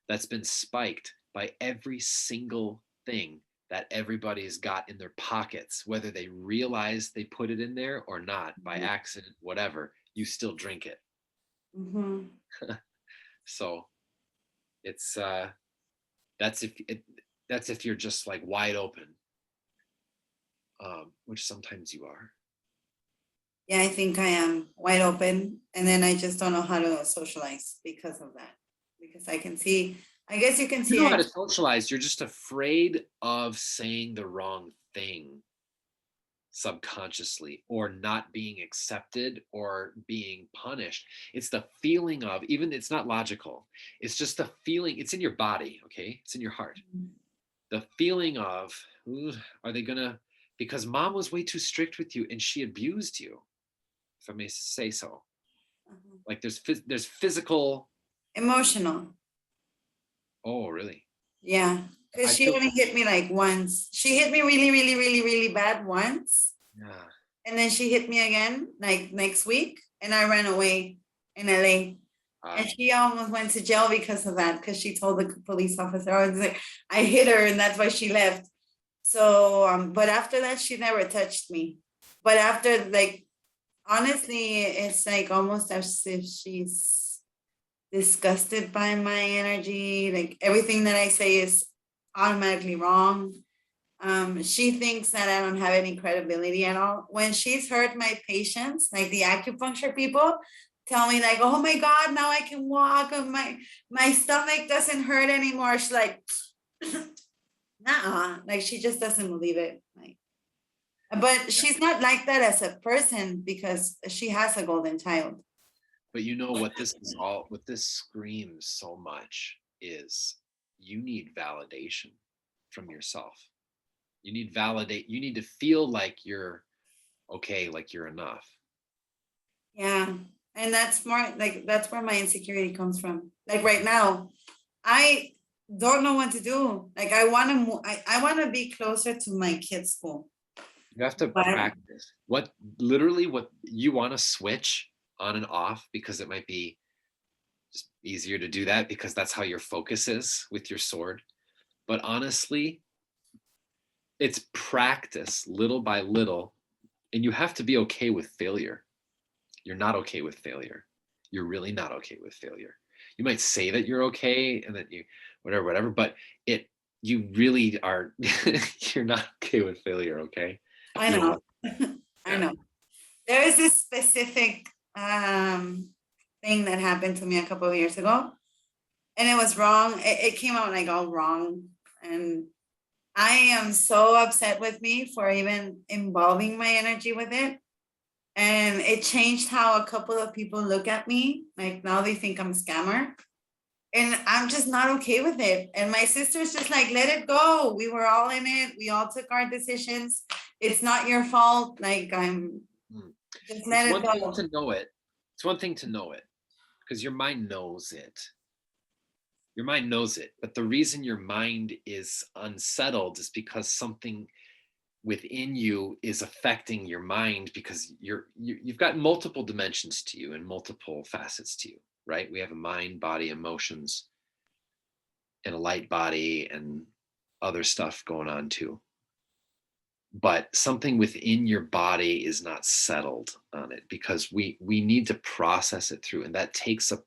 that's been spiked by every single thing that everybody's got in their pockets, whether they realize they put it in there or not, by accident, whatever, you still drink it. Mm-hmm. So it's that's if it, that's if you're just like wide open, which sometimes you are. Yeah, I think I am wide open, and then I just don't know how to socialize because of that. Because I can see, I guess you can You see, know how I to socialize. You're just afraid of saying the wrong thing subconsciously, or not being accepted or being punished. It's the feeling of, even it's not logical. It's just the feeling. It's in your body, okay? It's in your heart. the feeling of, "Ooh, are they gonna," because mom was way too strict with you and she abused you, if I may say so. Uh-huh. Like there's physical. Emotional. Oh, really? Yeah. Because I she feel. only hit me like once. She hit me really, really, really, really bad once. Yeah. And then she hit me again like next week. And I ran away in LA. Uh, And she almost went to jail because of that, because she told the police officer, I was like, I hit her and that's why she left. So, but after that, she never touched me. But after, like, honestly, it's like almost as if she's disgusted by my energy. Like everything that I say is automatically wrong. She thinks that I don't have any credibility at all. When she's heard my patients, like the acupuncture people, tell me like, "Oh my God, now I can walk, and my stomach doesn't hurt anymore." She's like, "Nah," like she just doesn't believe it. Like, but she's not like that as a person because she has a golden child. but what this screams so much is you need validation from yourself. You need to feel like you're okay, like you're enough. Yeah, and that's more like that's where my insecurity comes from. Like right now, I don't know what to do. Like I want to move. I want to be closer to my kids' school, You have to but practice. What you want to switch on and off because it might be just easier to do that because that's how your focus is with your sword. But honestly, it's practice little by little, and you have to be okay with failure. You're not okay with failure. You're really not okay with failure. You might say that you're okay and that you whatever, but it you really are you're not okay with failure, okay? I You don't know, want. I Yeah. know. There is this specific thing that happened to me a couple of years ago, and it was wrong. It came out like all wrong, and I am so upset with me for even involving my energy with it. And it changed how a couple of people look at me. Like now they think I'm a scammer. And I'm just not okay with it. And my sister's just like, let it go. We were all in it. We all took our decisions. It's not your fault. Like I'm Mm. just It's let it one thing go. to know it. It's one thing to know it because your mind knows it. Your mind knows it. But the reason your mind is unsettled is because something within you is affecting your mind because you've got multiple dimensions to you and multiple facets to you, right? We have a mind, body, emotions, and a light body and other stuff going on too. But something within your body is not settled on it because we need to process it through, and that takes a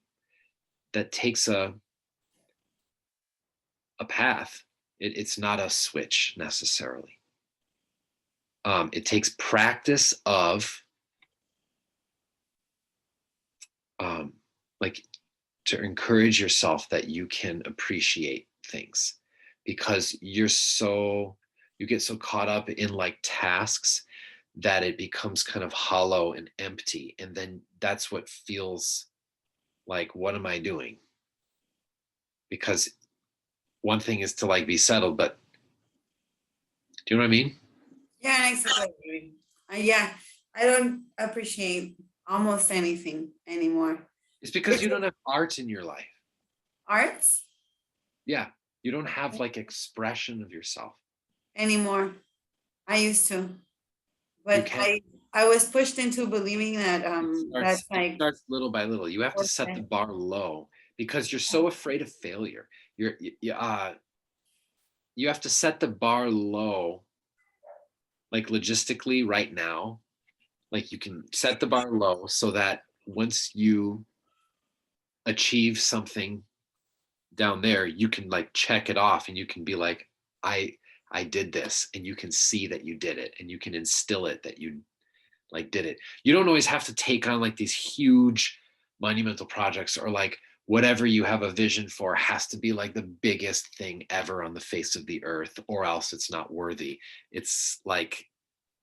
path. It's not a switch necessarily. It takes practice of um, like to encourage yourself that you can appreciate things because you get so caught up in like tasks that it becomes kind of hollow and empty, and then that's what feels like, what am I doing? Because one thing is to like be settled, but do you know what I mean? Yeah, exactly. Yeah, I don't appreciate almost anything anymore. It's because It's you don't have art in your life. arts Yeah, you don't have like expression of yourself. anymore. I used to, You but can't. I was pushed into believing that it that's starts it like starts little by little. You have to set the okay. bar low because you're so afraid of failure. You have to set the bar low, like logistically right now. Like you can set the bar low so that once you achieve something down there, you can like check it off and you can be like, I I did this, and you can see that you did it and you can instill it that you like did it. You don't always have to take on like these huge monumental projects or like whatever you have a vision for has to be like the biggest thing ever on the face of the earth or else it's not worthy. It's like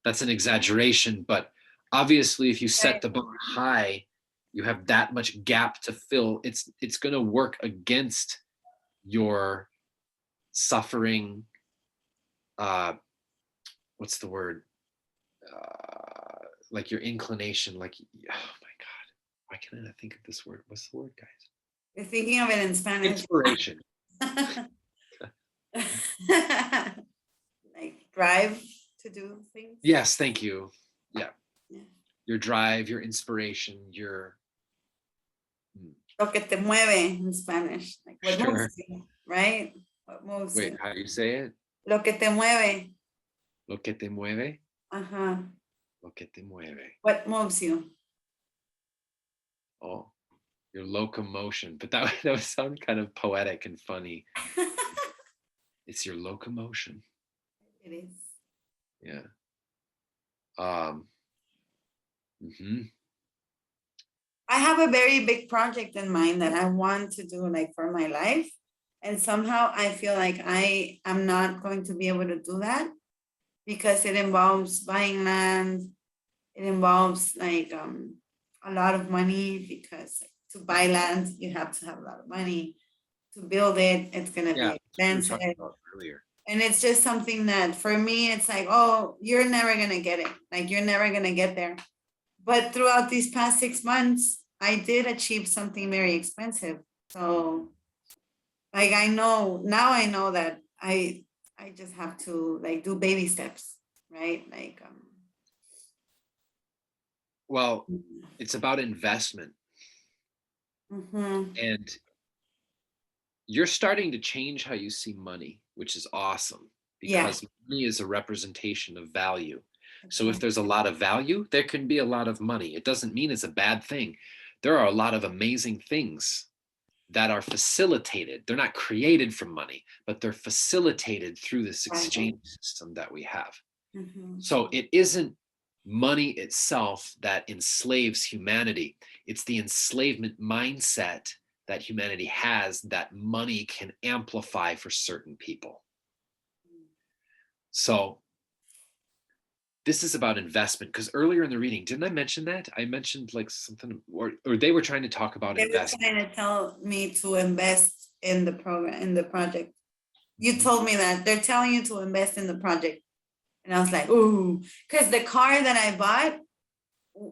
that's an exaggeration, but obviously if you set Right. the bar high, you have that much gap to fill. It's going to work against your suffering what's the word? Like your inclination, like, oh my God, why can't I think of this word? What's the word, guys? You're thinking of it in Spanish. Inspiration. Like drive to do things. Yes, thank you. Yeah. Yeah. Your drive, your inspiration, your Lo que te mueve in Spanish. Like what sure. moves you, right? What moves Wait, you? how do you say it? Lo que te mueve. Lo que te mueve. Uh-huh. Lo que te mueve. What moves you? Oh, your locomotion. But that would sound kind of poetic and funny. It's your locomotion. It is. Yeah. Mhm. I have a very big project in mind that I want to do like for my life. And somehow I feel like I am not going to be able to do that because it involves buying land. It involves like a lot of money because to buy land, you have to have a lot of money. To build it, it's gonna Yeah, be we were expensive. talking about earlier. And it's just something that for me, it's like, oh, you're never gonna get it. Like you're never gonna get there. But throughout these past 6 months, I did achieve something very expensive. So like I know now I know that I just have to like do baby steps, right? Like Well, it's about investment. mhm. And you're starting to change how you see money, which is awesome Yeah, because money is a representation of value. So if exactly. there's a lot of value, there can be a lot of money. It doesn't mean it's a bad thing. There are a lot of amazing things that are facilitated. They're not created from money, but they're facilitated through this Right. exchange system that we have. Mhm. So it isn't money itself that enslaves humanity. It's the enslavement mindset that humanity has that money can amplify for certain people. So this is about investment because earlier in the reading, didn't I mention that? I mentioned like something, or they were trying to talk about They were investment. trying to tell me to invest in the program, in the project. You Mhm. told me that they're telling you to invest in the project. And I was like, ooh, because the car that I bought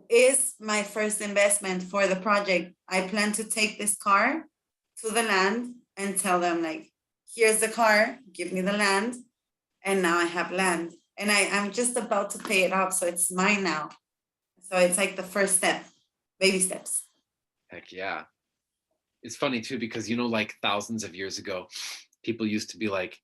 is my first investment for the project. I plan to take this car to the land and tell them like, here's the car, give me the land. And now I have land. And I'm just about to pay it off. So it's mine now. So it's like the first step, baby steps. Heck yeah. It's funny too, because, like thousands of years ago, people used to be like,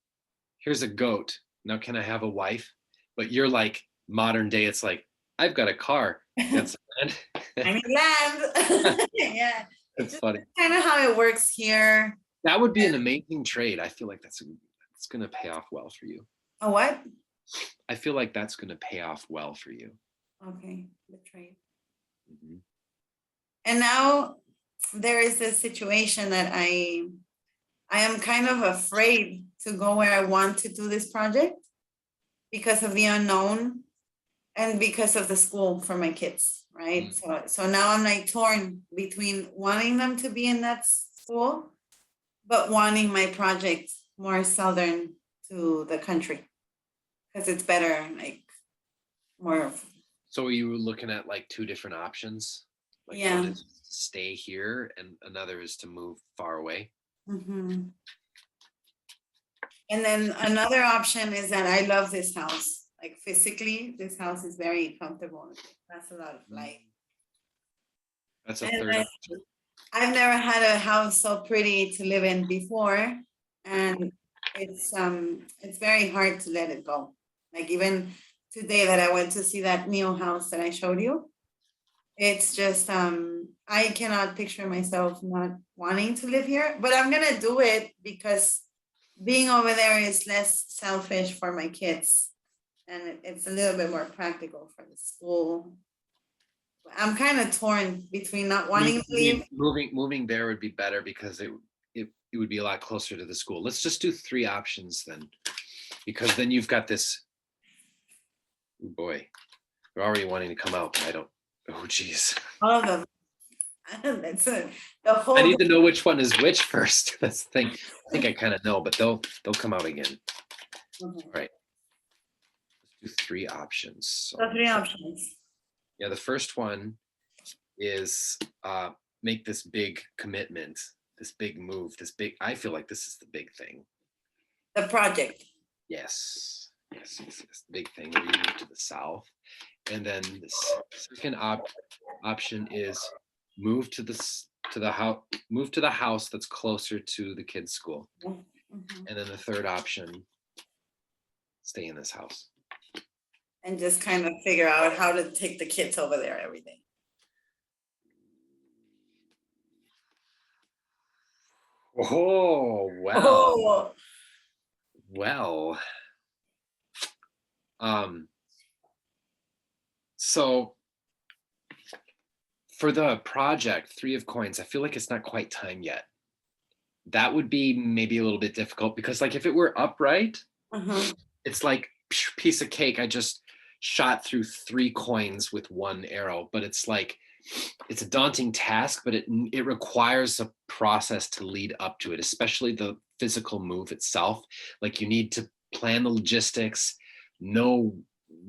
here's a goat. Now, can I have a wife? But you're like modern day, it's like, I've got a car. That's land. I need land. Yeah. It's funny. Kind of how it works here. That would be an amazing trade. I feel like that's going to pay off well for you. A what? I feel like that's going to pay off well for you. Okay, the trade. Mhm. And now there is a situation that I am kind of afraid to go where I want to do this project because of the unknown and because of the school for my kids, right? So now I'm like torn between wanting them to be in that school, but wanting my project more southern to the country because it's better, like more. So you were looking at like two different options. Like Yeah. one is to stay here and another is to move far away. Mm-hmm. And then another option is that I love this house. Like physically, this house is very comfortable. That's a lot of light. That's a And third option. I've never had a house so pretty to live in before, and it's very hard to let it go. Like even today that I went to see that new house that I showed you, it's just I cannot picture myself not wanting to live here, but I'm gonna do it because being over there is less selfish for my kids and it's a little bit more practical for the school. I'm kind of torn between not wanting to leave. Moving there would be better because it would be a lot closer to the school. Let's just do three options then, because then you've got this. Oh boy, they're already wanting to come out. But I don't. Oh geez. All of them. That's it. The whole. I need to know which one is which first. That's the thing. I think I kind of know, but they'll come out again. Okay. All right. three options. So The three options. yeah, the first one is make this big commitment, this big move, I feel like this is the big thing. The project. Yes. Yes, the big thing where you move to the south. And then the second option is move to the house that's closer to the kids' school. Mhm. And then the third option, stay in this house. And just kind of figure out how to take the kids over there every day. Oh, well. Oh, Well. So for the project, Three of Coins, I feel like it's not quite time yet. That would be maybe a little bit difficult because, like, if it were upright, uh-huh. it's like piece of cake. I just shot through 3 coins with 1 arrow, but it's like it's a daunting task, but it requires a process to lead up to it, especially the physical move itself. Like you need to plan the logistics, know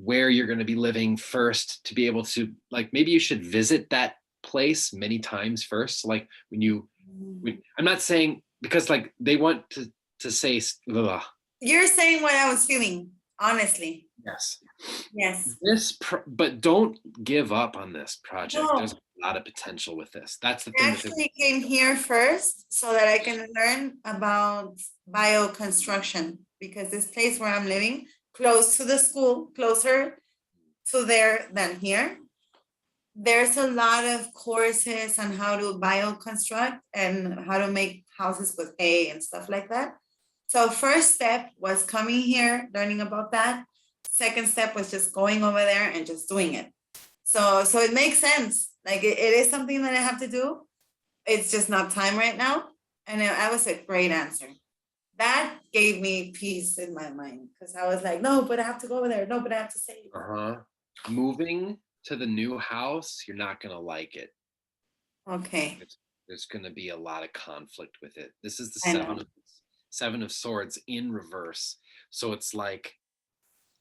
where you're going to be living first to be able to, like, maybe you should visit that place many times first. Like I'm not saying because like they want to say ugh. You're saying what I was feeling, honestly. Yes. Yes. But don't give up on this project. No, There's a lot of potential with this. That's the I thing actually came here first so that I can learn about bioconstruction because this place where I'm living, close to the school, closer to there than here, there's a lot of courses on how to bioconstruct and how to make houses with hay and stuff like that. So first step was coming here, learning about that. Second step was just going over there and just doing it. So it makes sense. Like it is something that I have to do. It's just not time right now. And I was a great answer. That gave me peace in my mind because I was like, no, but I have to go over there. No, but I have to save. moving to the new house, you're not going to like it. Okay. There's going to be a lot of conflict with it. This is the I know. seven of swords in reverse. So it's like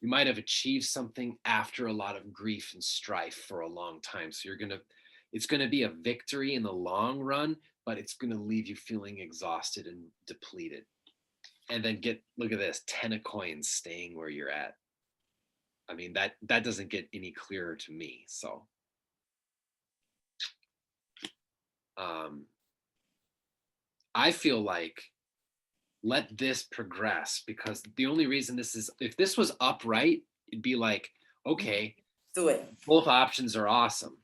you might have achieved something after a lot of grief and strife for a long time. So it's going to be a victory in the long run, but it's going to leave you feeling exhausted and depleted. And then look at this, 10 of coins staying where you're at. I mean, that doesn't get any clearer to me. So I feel like let this progress, because the only reason if this was upright, it'd be like, okay, Do it. both options are awesome,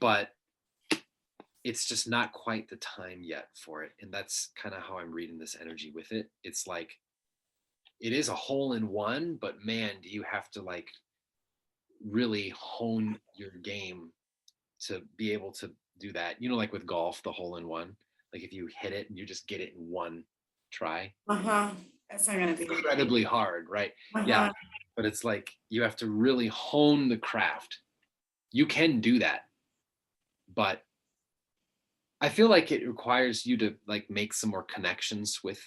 but it's just not quite the time yet for it. And that's kind of how I'm reading this energy with it. It's like, it is a hole in one, but man, do you have to like really hone your game to be able to do that. You know, like with golf, the hole in one, like if you hit it and you just get it in one try, That's not gonna be incredibly hard, right? Uh-huh. Yeah, but it's like you have to really hone the craft. You can do that, but I feel like it requires you to like make some more connections with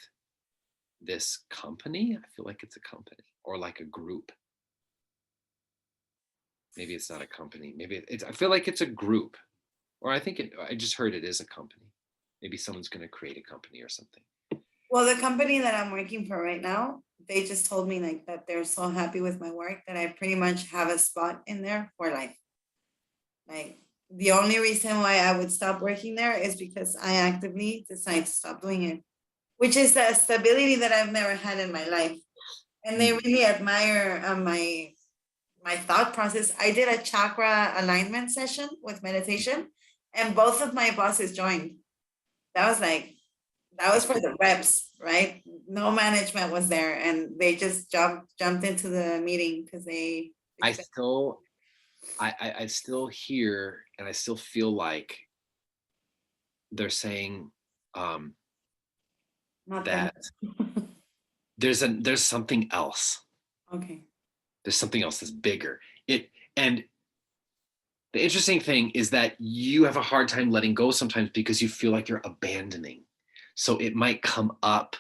this company. I feel like it's a company or like a group. Maybe it's not a company. Maybe it's, I feel like it's a group, or I just heard it is a company. Maybe someone's going to create a company or something. Well, the company that I'm working for right now, they just told me like that they're so happy with my work that I pretty much have a spot in there for life. Like the only reason why I would stop working there is because I actively decide to stop doing it, which is the stability that I've never had in my life. And they really admire my thought process. I did a chakra alignment session with meditation, and both of my bosses joined. That was for the reps, right? No management was there, and they just jumped into the meeting because they. I still hear and I still feel like they're saying that there's something else. Okay. There's something else that's bigger. And the interesting thing is that you have a hard time letting go sometimes because you feel like you're abandoning. So it might come up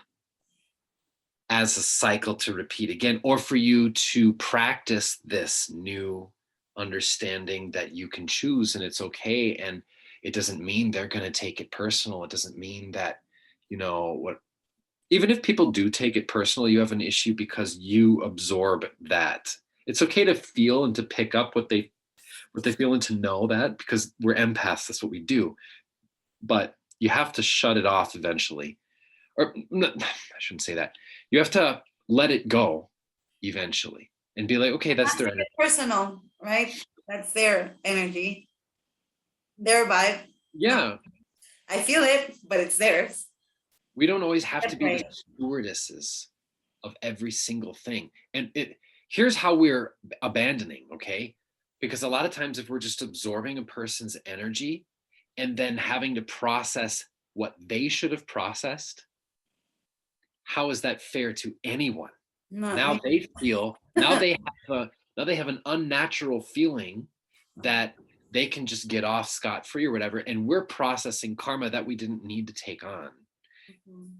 as a cycle to repeat again, or for you to practice this new understanding that you can choose and it's okay. And it doesn't mean they're going to take it personal. It doesn't mean that, what, even if people do take it personal, you have an issue because you absorb that. It's okay to feel and to pick up what they feel and to know that, because we're empaths. That's what we do. But you have to shut it off eventually. Or I shouldn't say that. You have to let it go eventually and be like, okay, that's Not their take energy. it personal, right? That's their energy, their vibe. No, Yeah. I feel it, but it's theirs. We don't always have to That's be the right. stewardesses of every single thing. And here's how we're abandoning, okay? Because a lot of times if we're just absorbing a person's energy and then having to process what they should have processed, how is that fair to anyone? No, Now they feel, now they have an unnatural feeling that they can just get off scot-free or whatever, and we're processing karma that we didn't need to take on. Mhm.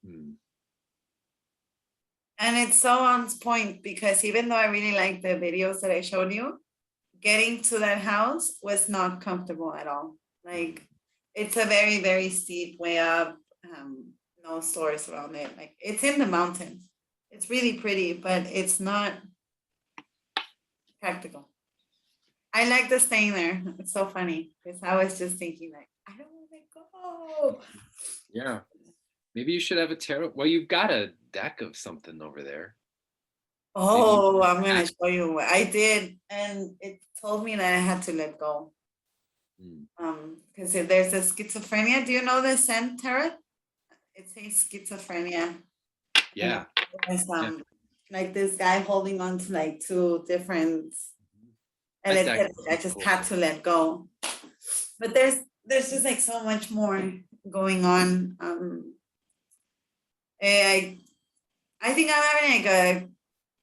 Hmm. And it's so on point because even though I really like the videos that I showed you, getting to that house was not comfortable at all. Like it's a very, very steep way up, no stores around it. Like it's in the mountains. It's really pretty, but it's not practical. I like the staying there. It's so funny because I was just thinking like, I don't want to go. Yeah. Maybe you should have a tarot. Well, you've got a deck of something over there. Maybe you Oh, can I'm gonna ask. show you what I did, and it told me that I had to let go. Hmm. Because there's a schizophrenia. Do you know the Zen tarot? It says schizophrenia, and Yeah. there's Yeah. like this guy holding on to like two different, and That it deck said is I pretty just cool. had to let go. But there's just like so much more going on. I I think I'm having like a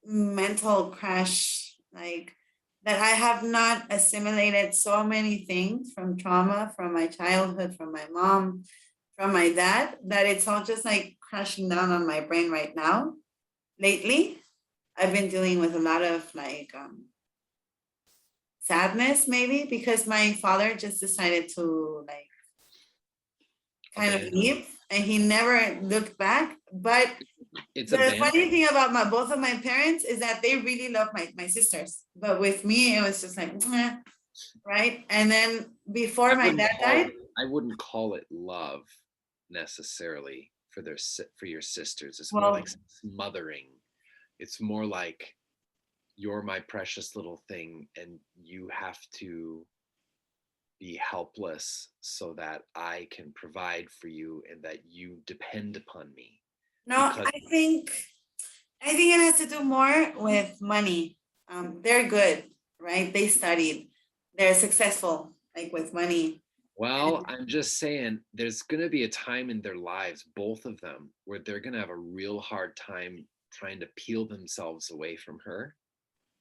mental crash, like that I have not assimilated so many things from trauma, from my childhood, from my mom, from my dad, that it's all just like crashing down on my brain right now. Lately, I've been dealing with a lot of like sadness, maybe because my father just decided to like kind of Abandon. leave and he never looked back. But It's the funny abandon. thing about both of my parents is that they really love my sisters. But with me, it was just like, right? And then before I my wouldn't dad call died, it. I wouldn't call it love necessarily for for your sisters. It's more well, like smothering. It's more like you're my precious little thing, and you have to be helpless so that I can provide for you and that you depend upon me. no, Because I think it has to do more with money. They're good, right? They studied, they're successful, like with money. And well, I'm just saying there's going to be a time in their lives, both of them, where they're going to have a real hard time trying to peel themselves away from her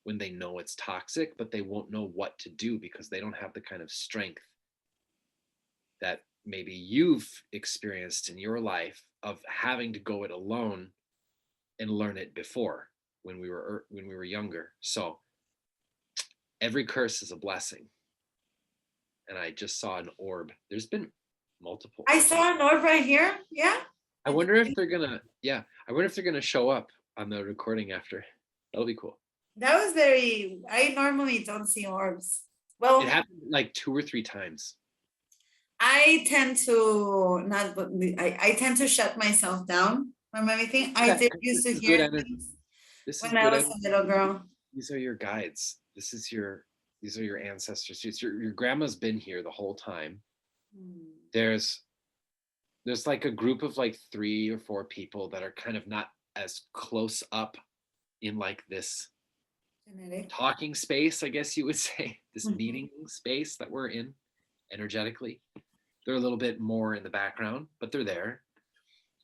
when they know it's toxic, but they won't know what to do because they don't have the kind of strength that maybe you've experienced in your life of having to go it alone and learn it before when we were younger. So every curse is a blessing. And I just saw an orb. There's been multiple I orbs. saw an orb right here. Yeah. I wonder if they're gonna, yeah, I wonder if they're gonna show up on the recording after. That'll be cool. That was very, I normally don't see orbs. It Well, happened like 2 or 3 times. I tend to not, I tend to shut myself down from everything. I Yeah, did 'cause used this to is good hear energy. things This is when I good was a energy. little girl. These are your guides. These are your ancestors. Your grandma's been here the whole time. Hmm. There's there's like a group of like 3 or 4 people that are kind of not as close up in like this Genetic. talking space, I guess you would say, this Mhm. meeting space that we're in energetically. They're a little bit more in the background, but they're there.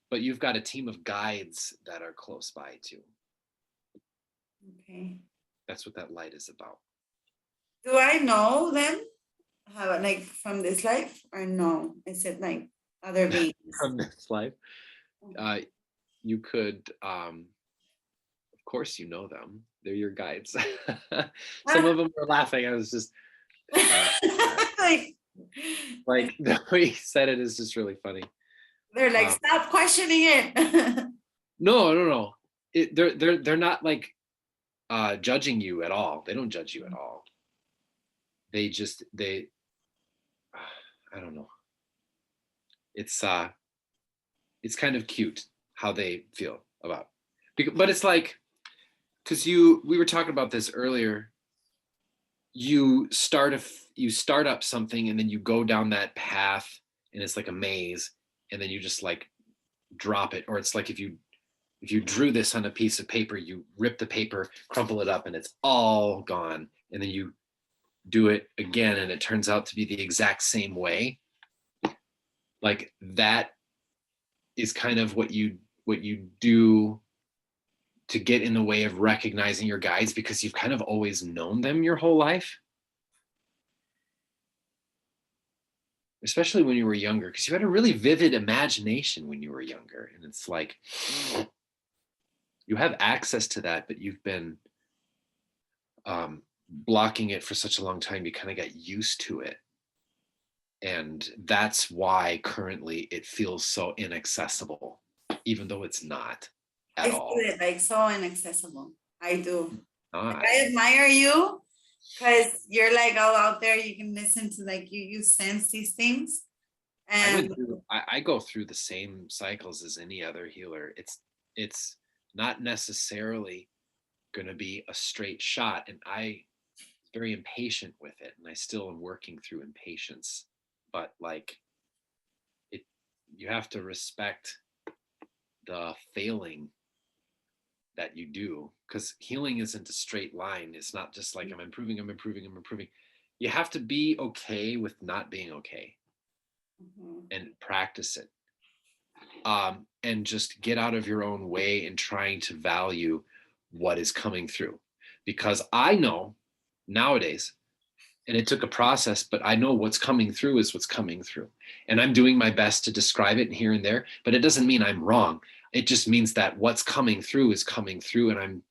But you've got a team of guides that are close by too. Okay. That's what that light is about. Do I know them? How, like from this life or no? Is it like other beings? From this life. Uh, you could, of course, you know them. They're your guides. Some of them were laughing. I was just like, like the way he said it is just really funny. they're like, Um, stop questioning it. no, no, no. They're not like judging you at all. They don't judge you at all. They I don't know. It's it's kind of cute how they feel about. But it's like, because we were talking about this earlier. You start up something and then you go down that path and it's like a maze, and then you just like drop it. Or it's like if you drew this on a piece of paper, you rip the paper, crumple it up, and it's all gone. And then you do it again and it turns out to be the exact same way. Like that is kind of what you do to get in the way of recognizing your guides, because you've kind of always known them your whole life, especially when you were younger, because you had a really vivid imagination when you were younger. And it's like you have access to that, but you've been blocking it for such a long time. You kind of got used to it. And that's why currently it feels so inaccessible, even though it's not I at feel all. it like so inaccessible. I do. Like, Not. I admire you because you're like all out there. You can listen to like you sense these things. And I go through the same cycles as any other healer. It's not necessarily going to be a straight shot, and I very impatient with it, and I still am working through impatience. But like it, you have to respect the failing that you do, because healing isn't a straight line. It's not just like I'm improving, I'm improving, I'm improving. You have to be okay with not being okay mhm. and practice it. And just get out of your own way in trying to value what is coming through. Because I know nowadays, and it took a process, but I know what's coming through is what's coming through. And I'm doing my best to describe it here and there, but it doesn't mean I'm wrong. It just means that what's coming through is coming through, and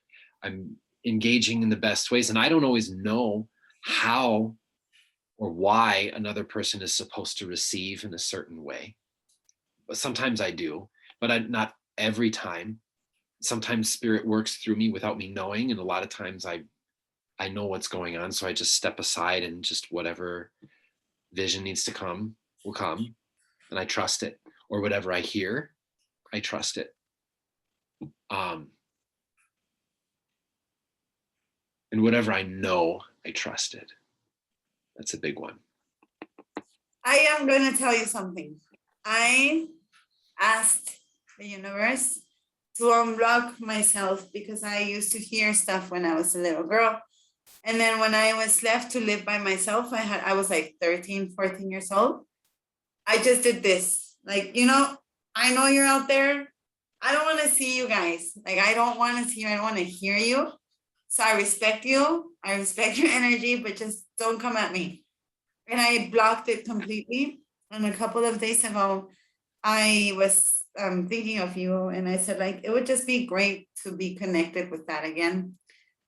I'm engaging in the best ways. And I don't always know how or why another person is supposed to receive in a certain way. But sometimes I do, but not every time. Sometimes spirit works through me without me knowing, and a lot of times I know what's going on, so I just step aside and just whatever vision needs to come will come, and I trust it. Or whatever I hear, I trust it. And whatever I know, I trust it. That's a big one. I am going to tell you something. I asked the universe to unblock myself because I used to hear stuff when I was a little girl. And then when I was left to live by myself, I was like 13, 14 years old. I just did this. Like, I know you're out there. I don't want to see you guys. Like, I don't want to see you. I don't want to hear you. So I respect you. I respect your energy, but just don't come at me. And I blocked it completely. And a couple of days ago, I was thinking of you, and I said, like, it would just be great to be connected with that again.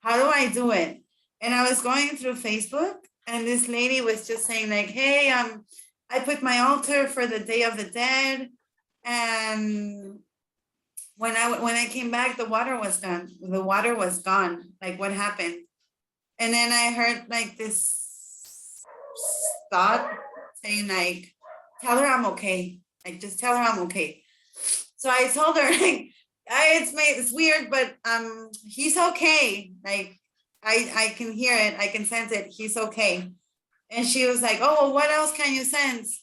How do I do it? And I was going through Facebook, and this lady was just saying, like, hey, I put my altar for the Day of the Dead, and when I came back, the water was gone. The water was gone. Like, what happened? And then I heard like this thought saying, like, tell her I'm okay. Like, just tell her I'm okay. So I told her, like, it's weird, but he's okay. Like, I can hear it, I can sense it. He's okay. And she was like, oh, well, what else can you sense?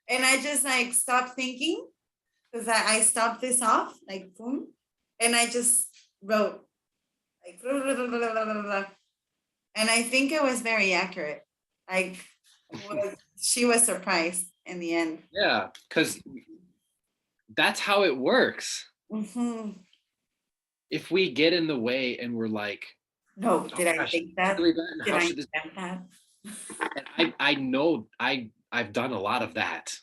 And I just like stopped thinking, because I stopped this off, like, boom, and I just wrote like, and I think it was very accurate. Like, she was surprised in the end. Yeah, because that's how it works. Mhm. If we get in the way and we're like, No, oh did I gosh, think that? really bad, and Did how I should this? invent that? And I know I've done a lot of that.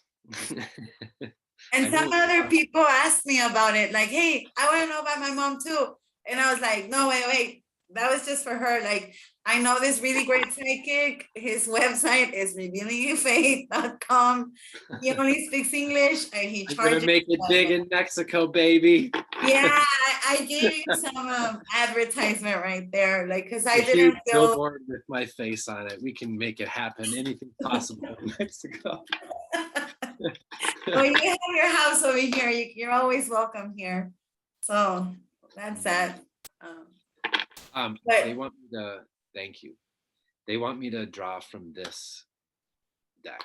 And I some know. other people asked me about it, like, hey, I want to know about my mom too. And I was like, no, wait. That was just for her. Like, I know this really great psychic. His website is revealingyourfaith.com. He only speaks English and he I'm gonna charges. make it big in Mexico, baby. Yeah, I gave you some advertisement right there. Like, because I A huge didn't feel. billboard with my face on it. We can make it happen. Anything possible in Mexico. Well, you have your house over here. You're always welcome here. So that's that. They But want me to thank you. They want me to draw from this deck,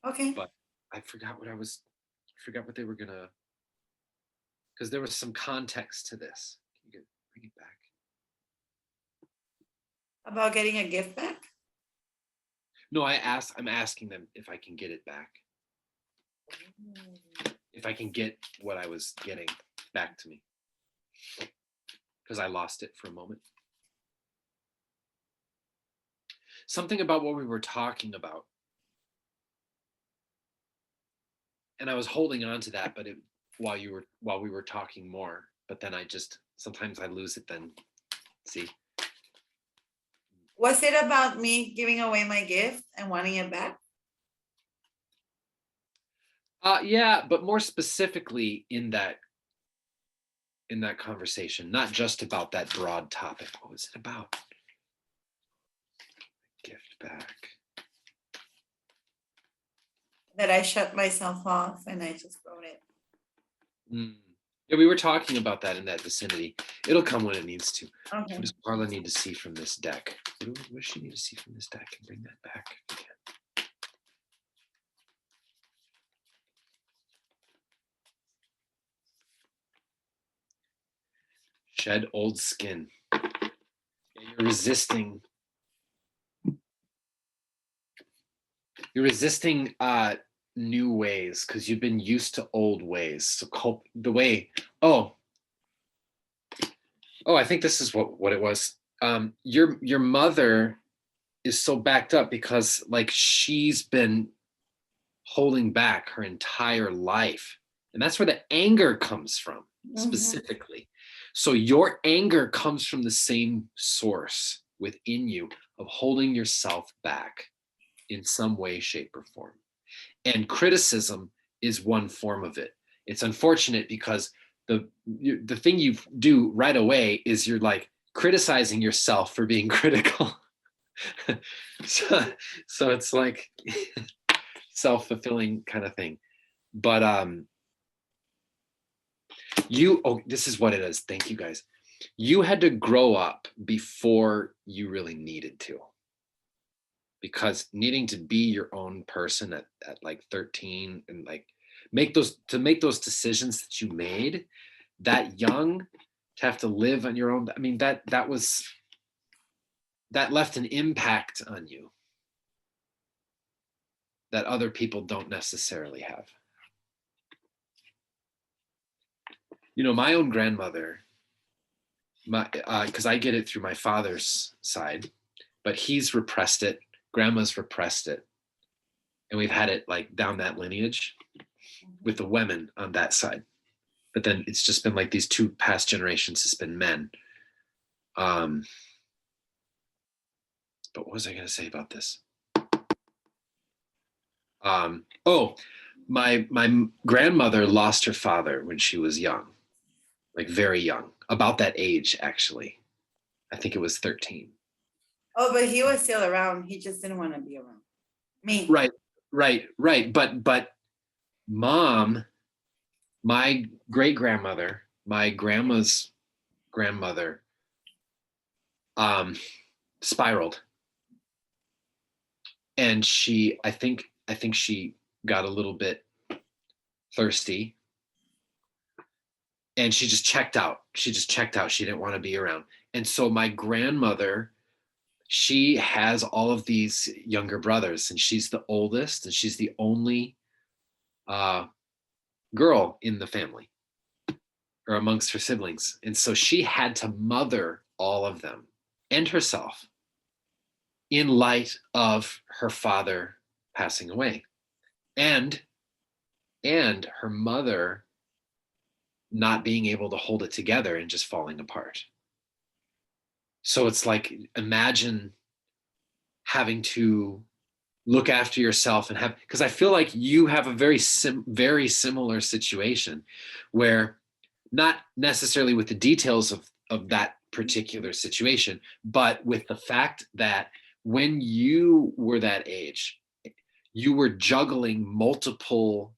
okay. but I forgot what they were gonna, because there was some context to this. Can you bring it back? About getting a gift back? No, I'm asking them if I can get it back. If I can get what I was getting back to me. Because I lost it for a moment. Something about what we were talking about. And I was holding on to that, but while we were talking more, but then sometimes I lose it then. See? Was it about me giving away my gift and wanting it back? Yeah, but more specifically in that conversation, not just about that broad topic. What was it about? Gift back. That I shut myself off and I just wrote it. Yeah, we were talking about that in that vicinity. It'll come when it needs to. Okay. What does Karla need to see from this deck? What does she need to see from this deck? And bring that back again. Shed old skin. You're resisting. You're resisting new ways because you've been used to old ways. So the way. Oh, I think this is what it was. Your mother is so backed up because like she's been holding back her entire life, and that's where the anger comes from specifically. So your anger comes from the same source within you of holding yourself back in some way, shape, or form. And criticism is one form of it. It's unfortunate because the thing you do right away is you're like criticizing yourself for being critical. so it's like self-fulfilling kind of thing. But this is what it is. Thank you guys. You had to grow up before you really needed to. Because needing to be your own person at like 13 and like make those decisions that you made that young, to have to live on your own. I mean, that left an impact on you that other people don't necessarily have. You know, my own grandmother, because I get it through my father's side, but he's repressed it. Grandma's repressed it. And we've had it like down that lineage with the women on that side. But then it's just been like these two past generations, it's been men. But what was I going to say about this? My grandmother lost her father when she was young, like very young, about that age, actually. I think it was 13. Oh, but he was still around. He just didn't want to be around me. Right. But mom, my great grandmother, my grandma's grandmother, spiraled, and I think she got a little bit thirsty, and she just checked out. She didn't want to be around. And so my grandmother, she has all of these younger brothers, and she's the oldest, and she's the only girl in the family or amongst her siblings. And so she had to mother all of them and herself in light of her father passing away. And and her mother not being able to hold it together and just falling apart. So it's like, imagine having to look after yourself and have, because I feel like you have a very similar situation where, not necessarily with the details of that particular situation, but with the fact that when you were that age, you were juggling multiple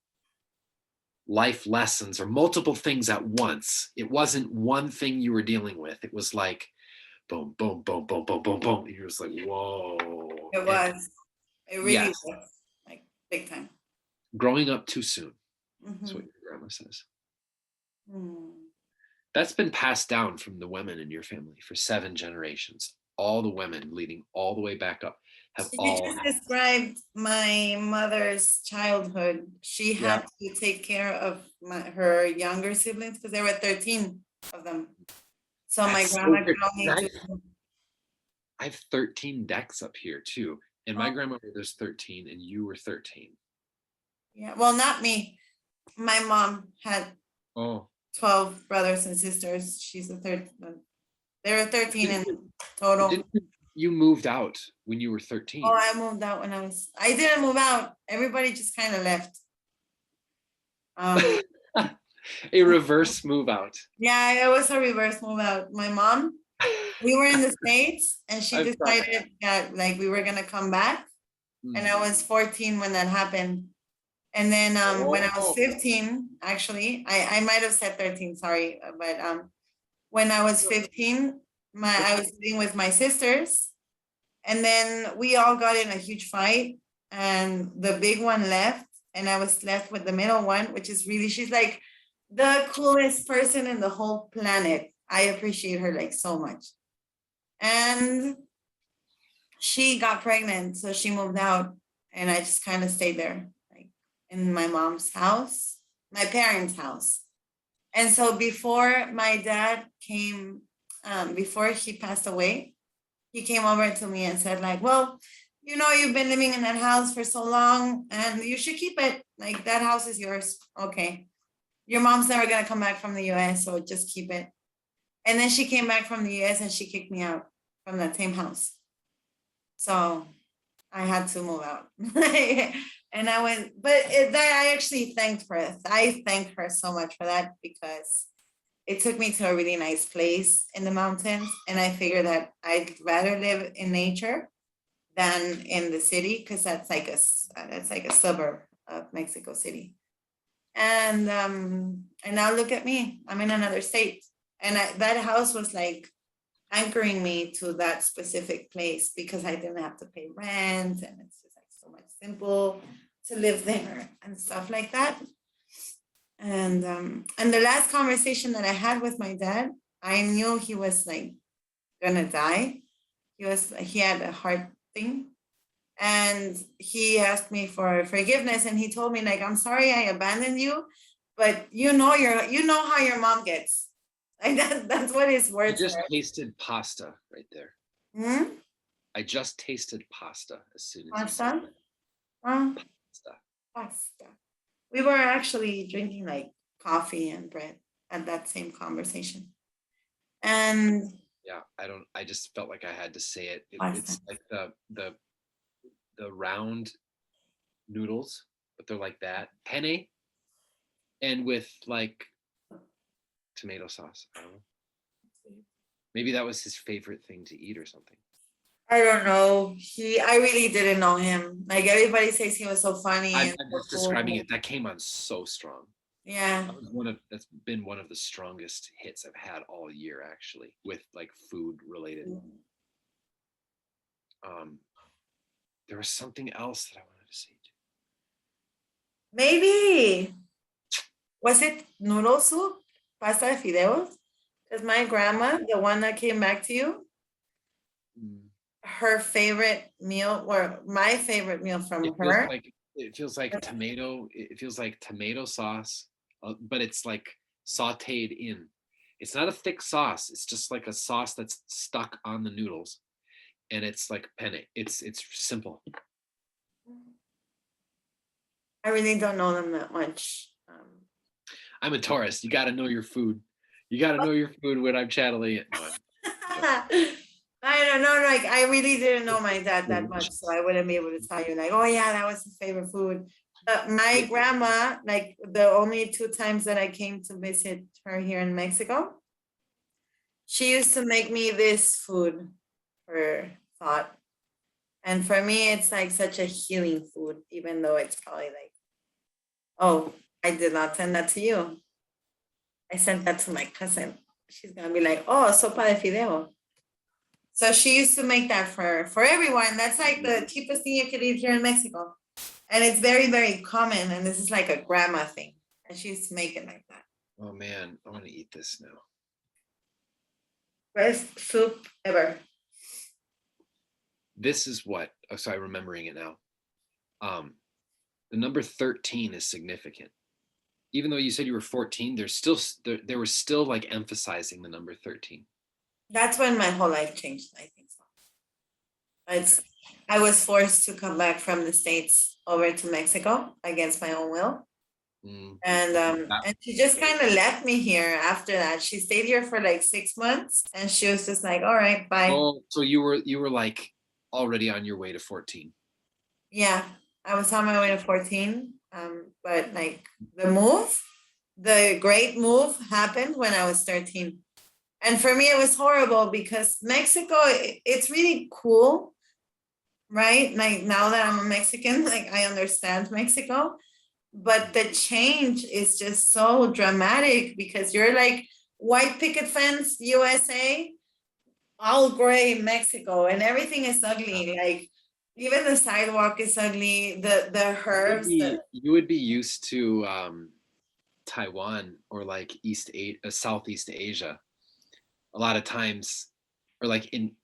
life lessons or multiple things at once. It wasn't one thing you were dealing with. It was like boom, boom, boom, boom, boom, boom, boom. And you're just like, whoa. It And was. It really yes, was. Like big time. growing up too soon. That's Mm-hmm. what your grandma says. Mm. That's been passed down from the women in your family for 7 generations. All the women leading all the way back up have So you all just had. described my mother's childhood. She Yeah. had to take care of her younger siblings because there were 13 of them. So my That's so grandma weird. could only do. I have 13 decks up here too. And my Oh, grandmother was 13 and you were 13. yeah. Well, not me. My mom had Oh. 12 brothers and sisters. She's the third. There were 13 Didn't in you, total. didn't you moved out when you were Oh, 13? I moved out when I didn't move out. Everybody just kind of left. Um, A reverse move out. yeah, it was a reverse move out. My mom, we were in the States and she I've thought decided that like we were gonna come back. And I was 14 when that happened. And then when I was Oh. 15, actually, I might have said 13, sorry, but when I was 15, I was living with my sisters. And then we all got in a huge fight, and the big one left, and I was left with the middle one, which is really, she's like the coolest person in the whole planet. I appreciate her like so much. And she got pregnant, so she moved out, and I just kind of stayed there, like in my mom's house, my parents' house. And so before my dad came, before he passed away, he came over to me and said, like, well, you know, you've been living in that house for so long and you should keep it. Like, that house is yours. Okay. Your mom's never going to come back from the US, so just keep it. And then she came back from the US and she kicked me out from that same house. So I had to move out. And I went, but I actually thanked her. I thanked her so much for that because it took me to a really nice place in the mountains. And I figured that I'd rather live in nature than in the city because that's like a suburb of Mexico City. And now look at me, I'm in another state. And that house was like anchoring me to that specific place because I didn't have to pay rent and it's just like so much simple to live there and stuff like that. And the last conversation that I had with my dad, I knew he was like gonna die. He had a heart thing. And he asked me for forgiveness and he told me, like, I'm sorry I abandoned you, but you know how your mom gets. Like that's what his I words just were. tasted pasta right there. Hmm? I just tasted pasta as soon as you said Pasta? Uh, pasta. pasta. We were actually drinking like coffee and bread at that same conversation. And Yeah, I just felt like I had to say it. pasta. It's like the round noodles, but they're like that. Penne and with like tomato sauce. I don't know. Maybe that was his favorite thing to eat or something. I don't know. I really didn't know him. Like everybody says he was so funny and I'm so just describing cool. it. That came on so strong. Yeah. That's been one of the strongest hits I've had all year actually with like food related. Um there was something else that I wanted to say. Maybe. Was it noodle soup? Pasta de fideos? Because my grandma, the one that came back to you, Mm. her favorite meal, or my favorite meal from her. It feels like tomato. It feels like tomato sauce, but it's like sautéed in. It's not a thick sauce. It's just like a sauce that's stuck on the noodles, and it's like penne. It's simple. I really don't know them that much. I'm a Taurus. You got to know your food. You got to know your food when I'm channeling it. No, I don't know, like I really didn't know my dad that I'm- much, so I wouldn't be able to tell you like, oh yeah, that was his favorite food. But my grandma, like the only two times that I came to visit her here in Mexico, she used to make me this food for thought. And for me, it's like such a healing food, even though it's probably like, oh, I did not send that to you. I sent that to my cousin. She's gonna be like, oh, sopa de fideo. So she used to make that for everyone. That's like the cheapest thing you could eat here in Mexico. And it's very, very common. And this is like a grandma thing. And she used to make it like that. Oh man, I want to eat this now. Best soup ever. This is what. Oh, sorry, remembering it now. The number 13 is significant. Even though you said you were 14, there's still there was still like emphasizing the number 13. That's when my whole life changed, I think so. It's I was forced to come back from the States over to Mexico against my own will. And she just kind of left me here after that. She stayed here for like 6 months and she was just like, all right, bye. Oh, so you were like already on your way to 14. Yeah, I was on my way to 14. But like the great move happened when I was 13. And for me, it was horrible because Mexico, it's really cool, right? Like now that I'm a Mexican, like I understand Mexico, but the change is just so dramatic because you're like white picket fence USA, all gray Mexico, and everything is ugly. Like even the sidewalk is ugly. The herbs. You would be used to Taiwan or like Southeast Asia. A lot of times, or like in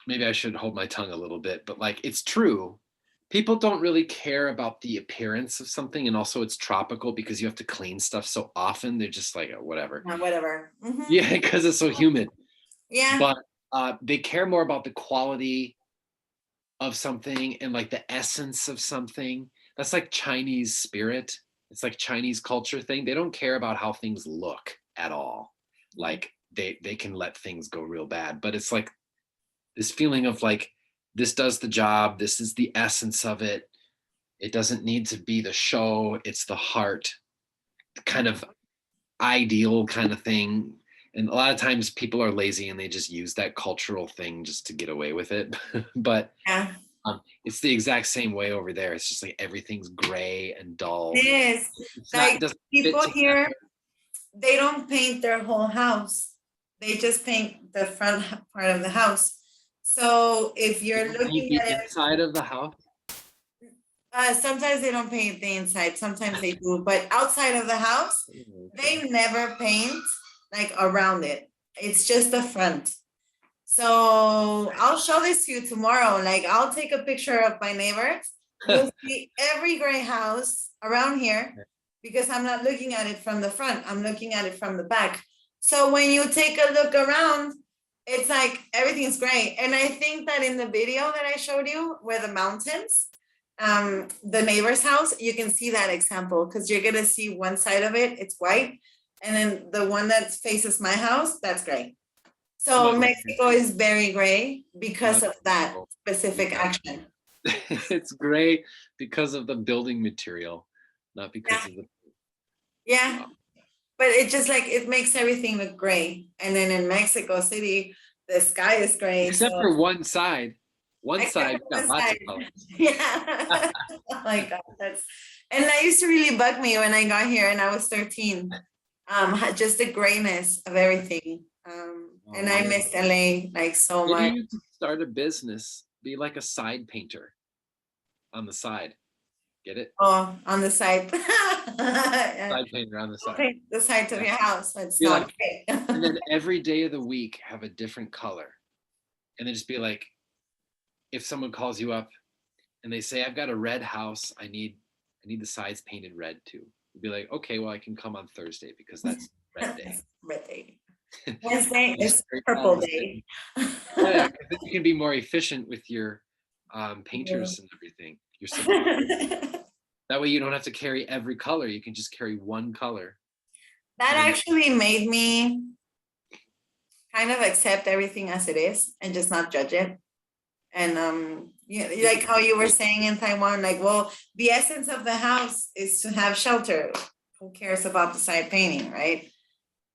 maybe I should hold my tongue a little bit, but like it's true. People don't really care about the appearance of something, and also it's tropical because you have to clean stuff so often. They're just like, oh, whatever. Whatever. Mm-hmm. Yeah, because it's so humid. Yeah. But they care more about the quality of something and like the essence of something. That's like Chinese spirit. It's like Chinese culture thing. They don't care about how things look at all. Like they can let things go real bad, but it's like this feeling of like this does the job. This is the essence of it. It doesn't need to be the show. It's the heart, kind of ideal kind of thing. And a lot of times people are lazy and they just use that cultural thing just to get away with it. But Yeah. It's the exact same way over there. It's just like everything's gray and dull. It is. It's Like doesn't people fit here, together. they don't paint their whole house. They just paint the front part of the house. So if They you're don't paint looking the at it, inside of the house. sometimes they don't paint the inside, sometimes they do, but outside of the house, Okay. they never paint like around it. It's just the front. So I'll show this to you tomorrow. Like I'll take a picture of my neighbors. You'll see every gray house around here because I'm not looking at it from the front. I'm looking at it from the back. So when you take a look around, it's like everything's gray. And I think that in the video that I showed you where the mountains, the neighbor's house, you can see that example because you're gonna see one side of it, it's white, and then the one that faces my house, that's gray. So Mexico is very gray because of that specific action. It's gray because of the building material, not because of the. Yeah. But it just like it makes everything look gray. And then in Mexico City, the sky is gray. Except so- for one side. One Except side for got one lots side. of colors. Yeah. Oh my God. And that used to really bug me when I got here and I was 13. Just the grayness of everything. And I missed LA like so much. Maybe you could start a business, be like a side painter on the side. Get it? Oh, on the side. Side painter on the side. Paint the sides of your house. It's Be not like- great. And then every day of the week have a different color. And then just be like, if someone calls you up and they say, I've got a red house, I need the sides painted red too. You'd be like, okay, well, I can come on Thursday because that's red day. Red day. Wednesday is purple day. Yeah, 'cause then you can be more efficient with your painters and everything. Your supply. That way you don't have to carry every color. You can just carry one color. That And actually made me kind of accept everything as it is and just not judge it. And yeah, like how you were saying in Taiwan, like, well, the essence of the house is to have shelter. Who cares about the side painting, right?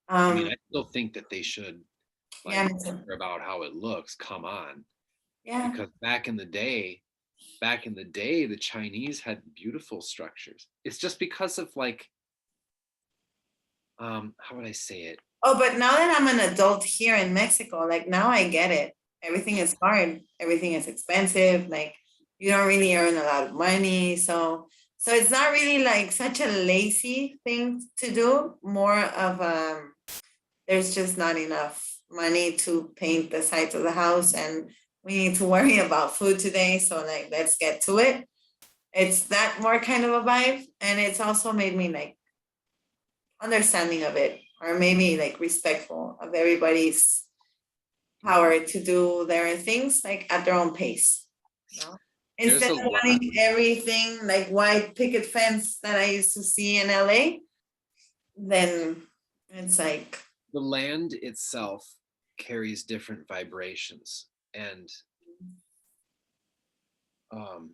I mean, Um, I still think that they should yeah, like care about how it looks. Come on. yeah. Because the Chinese had beautiful structures. It's just because of like how would I say it? Oh, but now that I'm an adult here in Mexico, like now I get it. Everything is hard. Everything is expensive. Like you don't really earn a lot of money. So it's not really like such a lazy thing to do. More of there's just not enough money to paint the sides of the house and we need to worry about food today. So like let's get to it. It's that more kind of a vibe. And it's also made me like understanding of it or maybe like respectful of everybody's power to do their things like at their own pace, you know? There's Instead a of lot. wanting everything like white picket fence that I used to see in LA, then it's like, The land itself carries different vibrations, and um,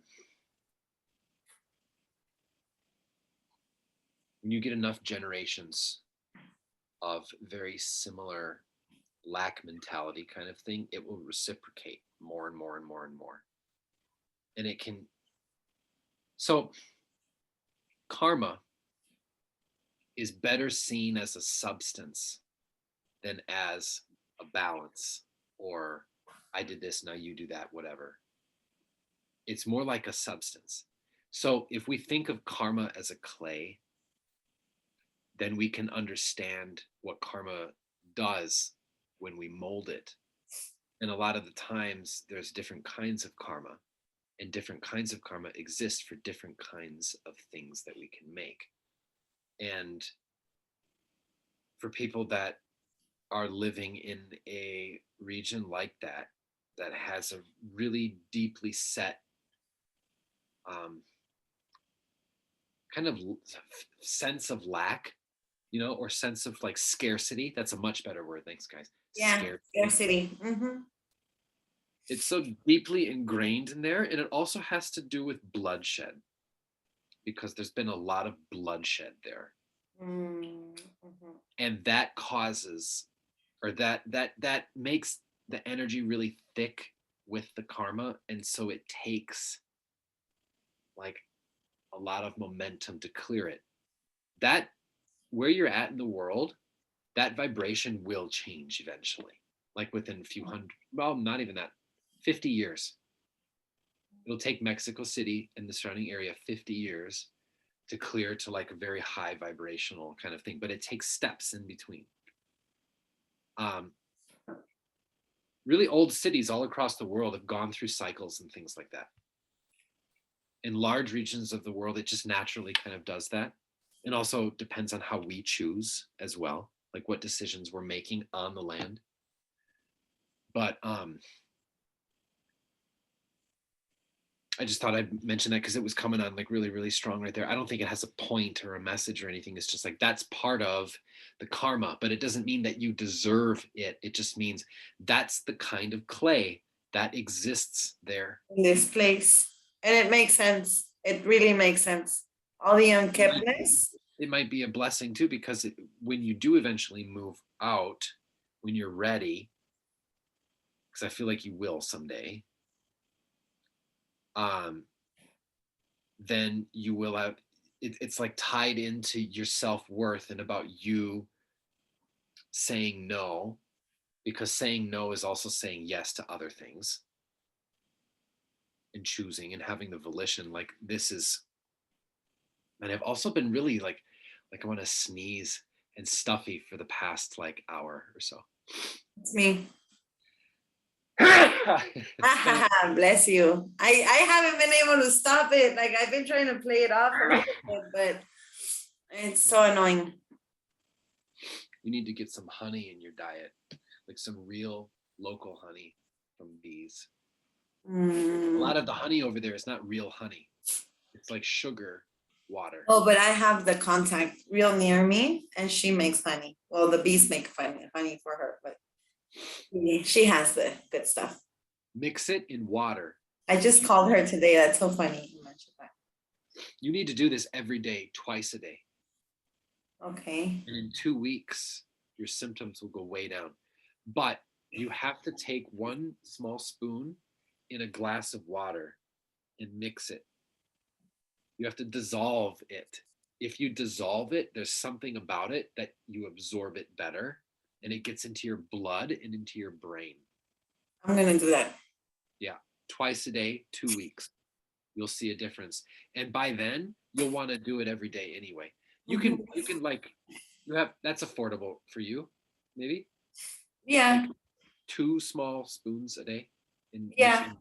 when you get enough generations of very similar lack mentality kind of thing, it will reciprocate more and more and more and more. And it can, so karma is better seen as a substance than as a balance or I did this, now you do that, whatever. It's more like a substance. So if we think of karma as a clay, then we can understand what karma does when we mold it. And a lot of the times there's different kinds of karma, and different kinds of karma exist for different kinds of things that we can make. And for people that are living in a region like that, that has a really deeply set um, kind of sense of lack, or sense of like scarcity. That's a much better word. Thanks, guys. yeah, Scarcity. scarcity. Mm-hmm. It's so deeply ingrained in there. And it also has to do with bloodshed because there's been a lot of bloodshed there. Mm-hmm. And that causes, or that makes the energy really thick with the karma. And so it takes like a lot of momentum to clear it. That, where you're at in the world, that vibration will change eventually, like within a few hundred, well, not even that, 50 years. It'll take Mexico City and the surrounding area 50 years to clear to like a very high vibrational kind of thing, but it takes steps in between. Um, Really old cities all across the world have gone through cycles and things like that. In large regions of the world, it just naturally kind of does that. And also depends on how we choose as well, like what decisions we're making on the land. But I just thought I'd mention that because it was coming on like really, really strong right there. I don't think it has a point or a message or anything. It's just like that's part of the karma, but it doesn't mean that you deserve it. It just means that's the kind of clay that exists there. In this place. And it makes sense. It really makes sense. All the It might, unkeptness. it might be a blessing too, because when you do eventually move out, when you're ready, because I feel like you will someday, um, then you will have it's like tied into your self-worth and about you saying no, because saying no is also saying yes to other things and choosing and having the volition. Like this is, and I've also been really like I want to sneeze and stuffy for the past like hour or so. It's me. It's been Bless you. I haven't been able to stop it. Like I've been trying to play it off a little bit, but it's so annoying. you need to get some honey in your diet, like some real local honey from bees. A Mm, lot of the honey over there is not real honey. It's like sugar. water. Oh, but I have the contact real near me and she makes honey. Well, the bees make honey for her, but she has the good stuff. Mix it in water. I just called her today. That's so funny you mentioned that. You need to do this every day, twice a day. Okay. And in 2 weeks, your symptoms will go way down. But you have to take 1 small spoon in a glass of water and mix it. You have to dissolve it. If you dissolve it, there's something about it that you absorb it better and it gets into your blood and into your brain. I'm gonna do that. Yeah, twice a day, 2 weeks. You'll see a difference. And by then, you'll want to do it every day anyway. You can like you have that's affordable for you, maybe Yeah, like 2 small spoons a day in yeah.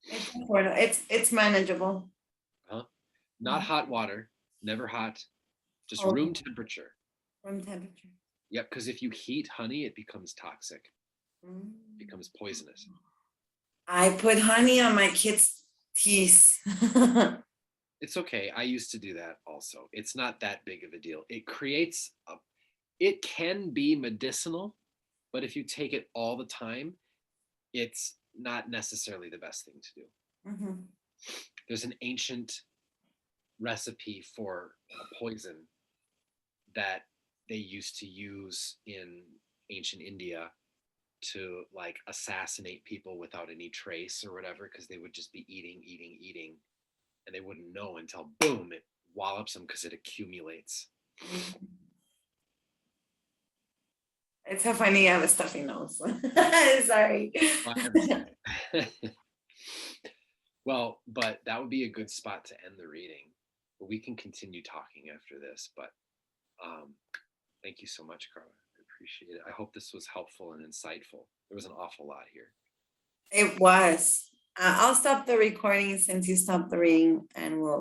mixing. It's affordable. It's manageable. Huh? Not hot water, never hot, just Cold room temperature. room temperature. Yep, because if you heat honey, it becomes toxic, Mm. becomes poisonous. I put honey on my kids' teeth. It's okay. I used to do that also. It's not that big of a deal. It can be medicinal, but if you take it all the time, it's not necessarily the best thing to do. Mhm. There's an ancient recipe for a poison that they used to use in ancient India to like assassinate people without any trace or whatever, because they would just be eating, and they wouldn't know until boom, it wallops them because it accumulates. It's so funny you have a stuffy nose. Sorry. Well, but that would be a good spot to end the reading. But we can continue talking after this. But thank you so much, Karla. I appreciate it. I hope this was helpful and insightful. There was an awful lot here. It was. I'll stop the recording since you stopped the reading and we'll